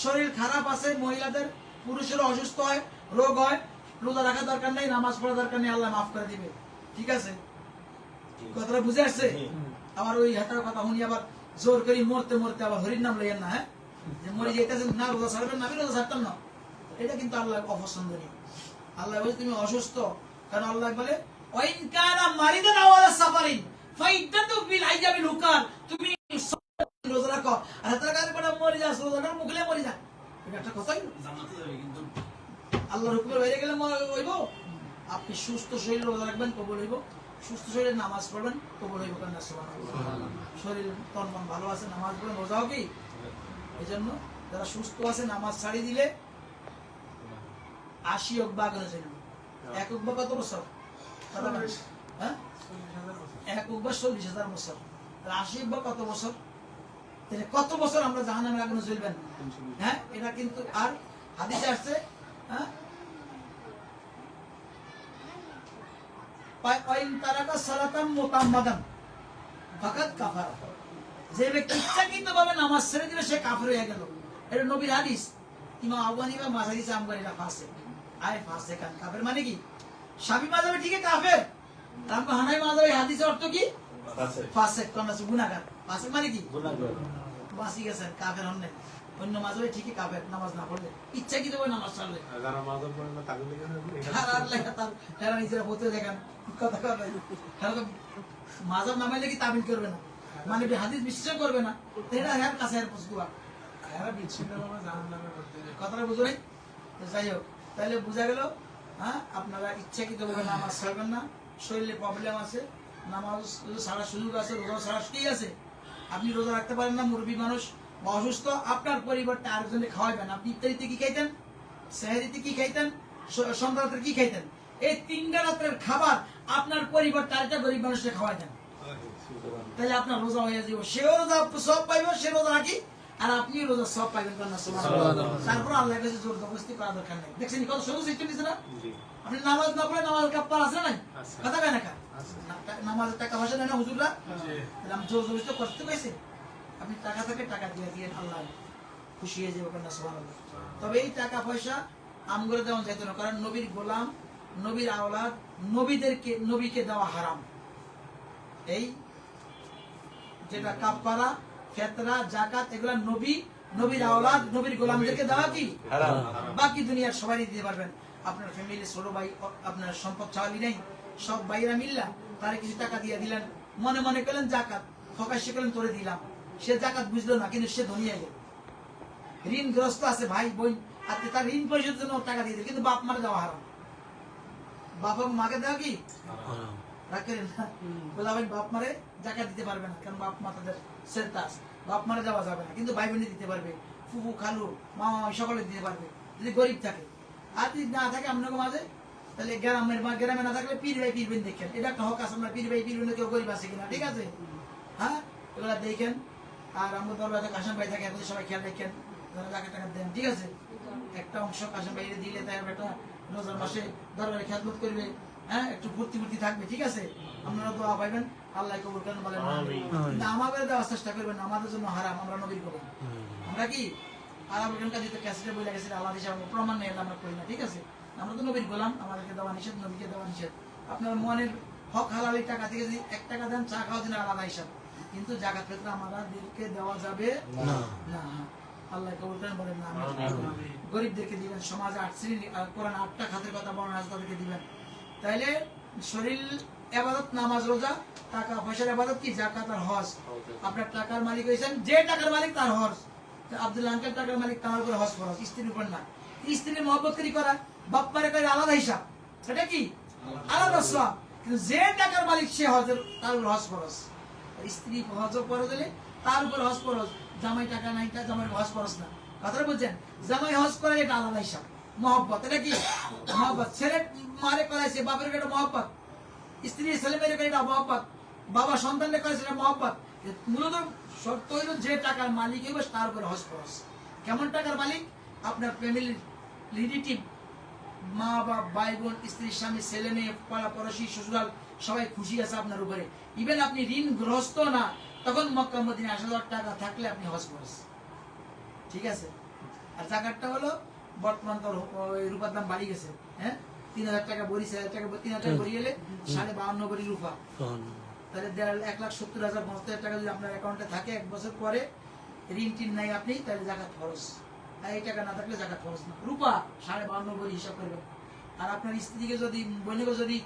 শরীর খারাপ আছে, মহিলাদের পুরুষেরও অসুস্থ হয়, রোগ হয়, রোজা রাখা দরকার নেই, নামাজ পড়া দরকার নেই, আল্লাহ মাফ করে দিবে। ঠিক আছে, কথাটা বুঝে আসছে? আবার ওই হাতার কথা শুনি আবার জোর করি মরতে মরতে আবার হরির নাম লইয়েন না। হ্যাঁ, যে মরে যেতেছেন না, রোজা ছাড়বেন না, আমি রোজা ছাড়তাম না, এটা কিন্তু আল্লাহ অপছন্দনীয়। আল্লাহ বলে তুমি অসুস্থ, কারণ আল্লাহ বলে ওয়াইন কানা মারিদান আও আলা সাফারিন ফাইদাতু বিল আইয়ামিল হুকার, তুমি রোজা রাখো। আর হাতার কাছে পড়া মরে যাস, রোজাটা মুখলে মরে যা, এটা একটা কথাই জান্নাতে যাবে। কিন্তু আল্লাহর হুকুমে বাইরে গেলে হইব? আপনি সুস্থ শরীরে রোজা রাখবেন, কবুল হইব। সুস্থ শরীরে নামাজ পড়বেন, কবুল হইব। কান্না সুবহানাল্লাহ। শরীর তন মন ভালো আছে, নামাজ পড়বেন, রোজাও কি। এই জন্য যারা সুস্থ আছে নামাজ ছাড়ি দিলে 80 অকবা করে চলবে। 1 অকবা কত বছর? হ্যাঁ, 1 অকবা 40,000 বছর। 80 অকবা কত বছর? তাহলে কত বছর আমরা জাহান্নামে আগুনে জ্বলবেন? হ্যাঁ, এটা কিন্তু। আর হাদিসে আসছে, হ্যাঁ, যে ব্যক্তি ইচ্ছাকৃতভাবে নামাজ ছেড়ে দিবে সে কাফের হয়ে গেল। এটা নবীর হাদিস। ইমাম আবু হানিফা মাযহাবি আমগারিরা ফাসিক, আয় ফাসিক কান কাফের মানে কি? শাফি মাযহাবে ঠিক কাফের, রামকো হানাফি মাযহাবে হাদিসের অর্থ কি? ফাসিক। ফাসিক কোন আছে? গুনাহগার। ফাসিক মানে কি? গুনাহগার। বাসি গেছেন, কাফের হন না। অন্য মাযহাবে ঠিকই কাফের, নামাজ না পড়লে, ইচ্ছাকৃতভাবে নামাজ ছাড়লে। যারা মাযহাব পড়ে না তাদের লেগে আর আল্লাহ তার যারা নিজেরা বলতে দেখেন কথা কথা মাযহাব নামাইলে কি তাবিল করবে না, মানে হাদিস বিশ্বাস করবে না, এটা এর কাছে এর পুষ্কুয়া এরা বিচ্ছিন্নভাবে জাহান্নামে করতে যায়। কথাটা বুঝো নাই? তো যাই হোক, তাহলে বোঝা গেল, হ্যাঁ, আপনারা ইচ্ছাকৃতভাবে নামাজ ছাড়বেন না। শরীরে প্রবলেম আছে, নামাজ ছাড়ার সুযোগ আছে, রোজা ছাড়ার ঠিক আছে। আপনি রোজা রাখতে পারেন না, মুরব্বী মানুষ বা অসুস্থ, আপনার পরিবারটা আরেকজনে খাওয়াবেন। আপনি ইফতারিতে কি খাইতেন, সেহরিতে কি খাইতেন, সন্ধ্যা রাত্রে কি খাইতেন? এই 3টা রাত্রের খাবার আপনার পরিবারটা আরেকটা গরিব মানুষকে খাওয়াই দেন, তাহলে আপনার রোজা হয়ে যাবে। সেও রোজা সব পাইবে, সে রোজা রাখি, আর আপনি রোজা সব পাইবেন। তারপর আল্লাহর কাছে জোর জবরদস্তি করা দরকার নেই। দেখছেন কত সহজ সিস্টেম দিছে না? আপনি নামাজ না পড়ে নামাজ কাপ্পার আছে না? কথা কয় না কা? নামাজের টাকা পয়সা দেয় না হুজুররা? তাহলে আমি জোর জবরদস্তি করতে কইছি? আপনি টাকা থেকে টাকা দিয়ে দিয়ে আল্লাহ খুশি হয়ে যাবে। কন্যা সুবহানাল্লাহ। তবে এই টাকা পয়সা আমগরে দেওয়া যেত না, কারণ নবীর গোলাম, নবীর আওলাদ, নবীকে দেওয়া হারাম। এই যেটা কাফারা, ফিতরা, যাকাত, এগুলা নবীর আওলাদ, নবীর গোলামদেরকে দেওয়া কি হারাম। বাকি দুনিয়ার সবাই দিতে পারবেন। আপনার ফ্যামিলি ছোট ভাই, আপনার সম্পদশালী নেই, সব ভাইরা মিল্লা তারে কিছু টাকা দিয়ে দিলেন, মনে মনে করলেন যাকাত, ফকাশে করলেন তোরে দিলাম, সে যাকাত বুঝলো না, কিন্তু সে ধনী হয়ে গেল। ঋণগ্রস্ত আছে ভাই বোন, আপনি তার ঋণ পরিশোধের জন্য টাকা দিয়ে দিলেন, কিন্তু বাপ মারে দেওয়া হারাম। বাপ মাকে দেওয়া কি রাখেন না, বলবেন বাপ মারে জাকাত দিতে পারবে না, কারণ বাপ মা তাদের সেন্তাস, বাপ মারে দেওয়া যাবে না, কিন্তু ভাই বোনে দিতে পারবে। ফুফু খালু মামা মামি সকলে দিতে পারবে যদি গরিব থাকে। আর যদি না থাকে আপনাকে মাঝে, তাহলে গ্রামে না থাকলে পীর ভাই পীর বোন দেখেন, এটা একটা হক আছে। আমরা পীর ভাই পীর বোন কেউ গরিব আছে কিনা, ঠিক আছে, হ্যাঁ এগুলা দেখেন। আর আমাদের দরবারে কাশিম ভাই থাকে, আপনাদের সবাই খেয়াল রাখেন, টাকা টাকা দেন, ঠিক আছে। একটা অংশ কাশিম ভাই দিলে তাই একটা রোজার মাসে দরবারে খেদমত করবে, হ্যাঁ একটু ফুর্তি ফুর্তি থাকবে, ঠিক আছে। আপনারা দোয়া পাইবেন, আল্লাহ কবুল করেন বলেন আমিন। কিন্তু আমাদের দেওয়ার চেষ্টা করবেন, আমাদের জন্য হারাম, আমরা নবীর করব। আমরা কি আরবের কাছে তো ক্যাসেটে বলে গেছে আল্লাহ হিসাবে প্রমাণ নেই, আমরা করি না, ঠিক আছে। আমরা তো নবীর গোলাম, আমাদেরকে দেওয়া নিষেধ, নবীকে দেওয়া নিষেধ। আপনার মনের হক হালালি টাকা থেকে যদি 1 টাকা দেন, চা খাওয়া দিন আলাদা হিসাব, কিন্তু জাকাত ফিতরা আমাদেরকে দেওয়া যাবে না। আল্লাহ কবুল করেন বলেন না আমিন। গরিবদেরকে দিবেন, সমাজে 8 শ্রেণী কোরআন 8টা খাতের কথা বর্ণনা আছে, তাদেরকে দিবেন। তাইলে শরীর ইবাদত, নামাজ রোজা, টাকা পয়সার ইবাদত কি? জাকাত আর হজ। আপনার টাকার মালিক হইছেন, যে টাকার মালিক তার হজ। আব্দুল আঙ্কেল টাকার মালিক, তার উপরে হজ ফরজ, স্ত্রীর উপর না। স্ত্রীর মহব্বত করা, বাপ্পারে করে আলাদা হিসাব, সেটা কি আলাদা সওয়াব। কিন্তু যে টাকার মালিক সে হজের, তার উপর হজ ফরজ। স্ত্রী হজ ফরজ হলে তার উপর হজ ফরজ। জামাই টাকা নাই, তার জামাই হজ ফরজ না। কথাটা বুঝছেন? জামাই হজ করে এটা আলাদা হিসাব, মহব্বত। এটা কি মহব্বত? ছেলে মারে করাইছে, বাপের এটা মহব্বত। স্ত্রী ছেলে মেয়ের এটা মহব্বত। বাবা সন্তানকে করেছে, এটা মহব্বত। মূলত শর্ত হইল যে টাকার মালিক হইব তার উপরে হজ ফরজ। কেমন টাকার মালিক? আপনার ফ্যামিলির রিলেটিভ, মা বাবা, ভাই বোন, স্ত্রী স্বামী, ছেলে মেয়ে, পাড়া পড়োশি, শ্বশুরাল সবাই খুশি আছে আপনার উপরে। ইভেন আপনি ঋণগ্রস্ত না, তখন মক্কা মদিনায় 80,000 টাকা থাকলে আপনি হজ ফরজ, ঠিক আছে। আর জাকাতটা হলো বর্তমান তো রূপার দাম বাড়ি গেছে, হ্যাঁ 3,000 টাকা ভরি, 4,000 টাকা, 3,000 টাকা ভরি গেলে 52.5 ভরি রূপা, তাহলে 1,70,000 50,000 টাকা যদি আপনার অ্যাকাউন্টে থাকে 1 বছর পরে, ঋণ টিন নাই আপনি, তাহলে জাকাত ফরজ। আর এই টাকা না থাকলে জাকাত ফরজ না। রূপা 52.5 ভরি হিসাব করবেন। আর আপনার স্ত্রীকে যদি, বোনকে যদি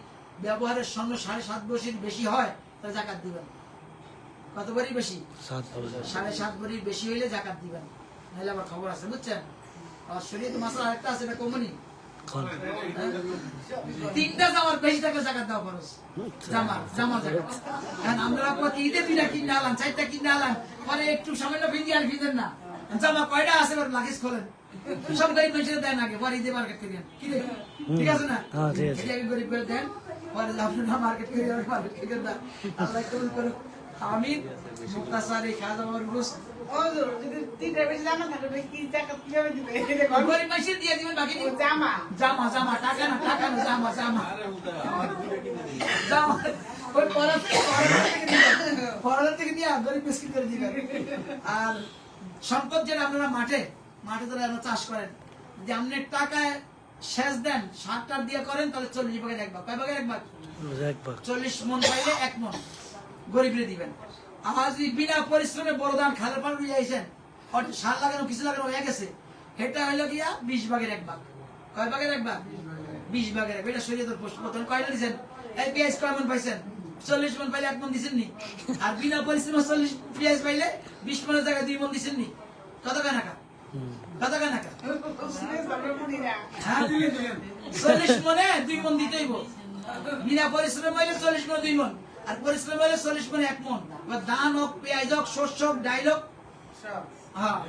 ব্যবহারের সঙ্গে 7.5 ভরির বেশি হয়, তাহলে জাকাত দিবেন। কত ভরি বেশি? 7.5 ভরির বেশি হইলে জাকাত দিবেন, নাহলে আবার খবর আছে, বুঝছেন। আর শরীয়ত মাসলা আরেকটা আছে, এটা কমনি। 3টা জামার বেশি থাকলে জাকাত দেওয়া খরচ। জামা জাকাত। কারণ আমরা প্রতি ঈদে 2টা কিনে আনলাম, 4টা কিনে আনলাম, পরে একটু সামান্য ভিজি আর ভিজেন না। জামা কয়টা আছে লাগেজ খোলেন, সব গরিব মানুষের দেন আগে, পরে ঈদে মার্কেট করেন, কি রে? ঠিক আছে না? এটা গরিব করে দেন, পরে আপনারা মার্কেট করে মার্কেট করেন না। আল্লাহ কবুল করুন, আমিন। মুক্তাসারি খাজা মারুস গরিব মানুষের দিয়ে দিবেন, বাকি জামা জামা জামা, টাকা না, টাকা না, জামা জামা জামা। ওই পড়ার থেকে দিয়ে গরিব বিস্কিট করে দিবেন। আর সম্পদ যেটা আপনারা মাঠে ধরে আপনারা চাষ করেন, যে আপনি টাকায় সেচ দেন, 7টা দিয়ে করেন, তাহলে 40 ভাগের 1 ভাগ। কয় ভাগের 1 ভাগ? 40 মন পাইলে 1 মন গরিবরে দিবেন। আমার যদি বিনা পরিশ্রমে বড় ধান খালের পার দিয়ে আইছেন, সার লাগানো কিছু লাগানো হয়ে গেছে, এটা হইলো গিয়া 20 ভাগের 1 ভাগ। কয় ভাগের 1 ভাগ? 20 ভাগের 1 ভাগ। এটা শরীয়তের প্রথম কয়টা দিচ্ছেন? এই পেঁয়াজ কয় মন পাইছেন? 40 মন পাইলে 1 মন দিচ্ছেন নি? আর বিনা পরিশ্রমে 40 পেঁয়াজ পাইলে 20 মনের জায়গায় 2 মন দিচ্ছেন নি? কত কানাকা? কত কানাকা? 40 মনে 2 মন দিতেই হইব। বিনা পরিশ্রম হইলে 40 মনে 2 মন, আর পরিশ্রম হইলে 40 মনে 1 মন। ধান হোক, পেঁয়াজ হোক, শস্য হোক, ডাইল হোক, হ্যাঁ।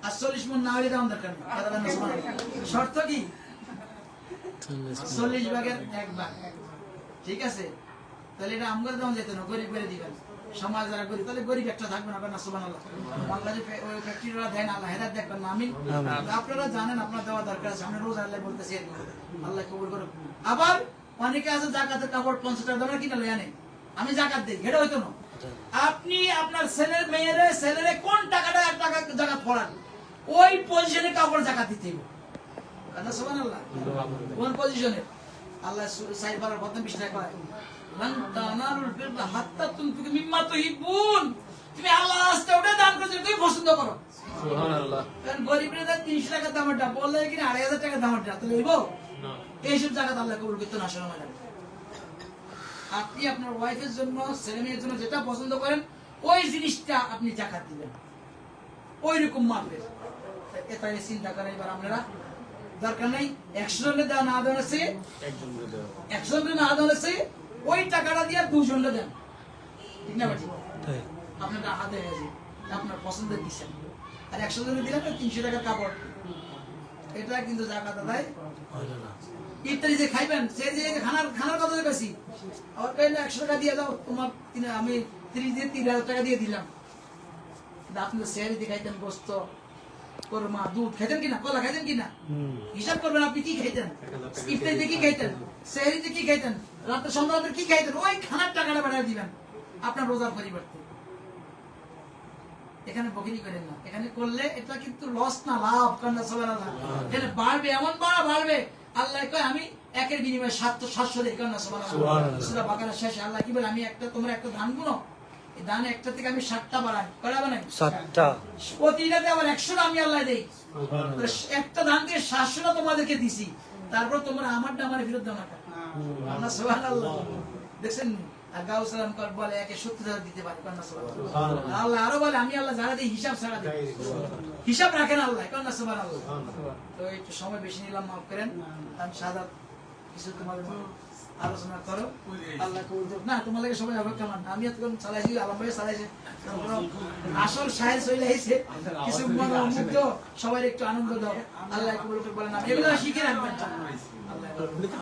আর 40 মন না হলে দাম দরকার নেই। শর্ত কি? 40 ভাগের 1 ভাগ, ঠিক আছে। তাহলে এটা আমগর দাম যেত না, গরিব করে দিবেন। সমাজ যারা গরিব, তাহলে গরিব একটা থাকবে না, না সুবহানাল্লাহ। বাংলাদেশে ওই ফ্যাক্টরিরা দেন, আল্লাহ হেদায়েত দেখবেন না, আমিন। আপনারা জানেন আপনার দেওয়া দরকার আছে, আমরা রোজ আল্লাহ বলতেছি, আল্লাহ কবুল করুন। আবার অনেকে আছে জাকাতের কাপড় 50 টাকা দামের কিনে লই আনে, আমি জাকাত দেই, এটা হইতো না। আপনি আপনার ছেলের ছেলেরে কোন টাকাটা 1 টাকা জাকাত পড়ান, ওই পজিশনে কাপড় জাকাত দিতে হবে। সুবহানাল্লাহ। কোন পজিশনে? আল্লাহ সূরা সাইফার প্রথম পৃষ্ঠায় কয়, মান তানারুল বিররা হাত্তা তুনফিকু মিম্মা তুহিব্বুন। তুমি আল্লাহর রাস্তায় ওটা দান করতে তুমি পছন্দ করো, সুবহানাল্লাহ। কারণ গরিবরা 300 টাকা দামেরটা বললে কি 2,500 টাকা দামেরটা, তাহলে হইব না? এইসব জাকাত আল্লাহ কবুল করতে না শোনা লাগে। আপনি আপনার ওয়াইফের জন্য, ছেলে মেয়ের জন্য যেটা পছন্দ করেন, ওই জিনিসটা আপনি জাকাত দিবেন, ওই রকম মাপের। এটা চিন্তা করেন। এবার আপনারা দরকার নেই 100 জনের দেওয়া না দেওয়া আছে, 100 জনের না দেওয়া আছে, ওই টাকাটা দিয়ে 2 জনের দেন, ঠিক না? ঠিক আপনার হাতে আছে, আপনার পছন্দের দিচ্ছেন। আর 100 জনের দিলাম 300 টাকার কাপড়, এটা কিন্তু জাকাত আদায় হলো না। ইফতারি যে খাইবেন সে যে খানার কথা বেশি আমার কইলে 100 টাকা দিয়ে দাও তোমার আমি 30,000 টাকা দিয়ে দিলাম, কিন্তু আপনি তো সেহরি দিয়ে খাইতেন গোস্ত কোরমা দুধ খাইতেন কিনা, কলা খাইতেন কিনা, হিসাব করবেন আপনি কি খাইতেন, ইফতারিতে কি খাইতেন, সেহরিতে কি খাইতেন, রাতে সন্ধ্যাতে কি খাইতেন, ওই খানার টাকাটা বাড়ায় দিবেন আপনার রোজার পরিবর্তে। এখানে বকিরি করেন না, এখানে করলে এটা কিন্তু লস না লাভ, কান্না সুবহানাল্লাহ, এখানে বাড়বে, এমন বাড়বে আল্লাহ কয় আমি একের বিনিময়ে 700 দেই, কান্না সুবহানাল্লাহ। সূরা বাকারা শেষে আল্লাহ কি বলে, আমি তোমরা একটা ধান গুনো, এই ধান একটা থেকে আমি 7টা বাড়াই, কয়টা বানাই, 7টা, প্রতিটাতে আবার 100টা আমি আল্লাহ দেই, একটা ধান থেকে 700টা তোমাদেরকে দিছি, তারপর তোমরা আমারটা আমার ফেরত দাও না, কান্না সুবহানাল্লাহ। দেখছেন আর গাউস সালাম কর বলে একে 70,000 দিতে পারে, কান্না সুবহানাল্লাহ। আল্লাহ আরো বলে আমি আল্লাহ যারা দিই হিসাব ছাড়া দিই, হিসাব রাখেন আল্লাহ, কান্না সুবহানাল্লাহ। তো একটু সময় বেশি নিলাম, মাফ করেন। আমি সাদা কিছু তোমাদের আলোচনা করো, আল্লাহ কবুল করুক। না তোমাদের সবাই অপেক্ষা মান, আমি এতক্ষণ চালাইছি, আলম ভাই চালাইছে, আসল সাহেব চলে আইছে, কিছু মুগ্ধ সবাই একটু আনন্দ দাও, আল্লাহ কবুল করুক। বলেন এগুলো শিখে রাখবেন আল্লাহ।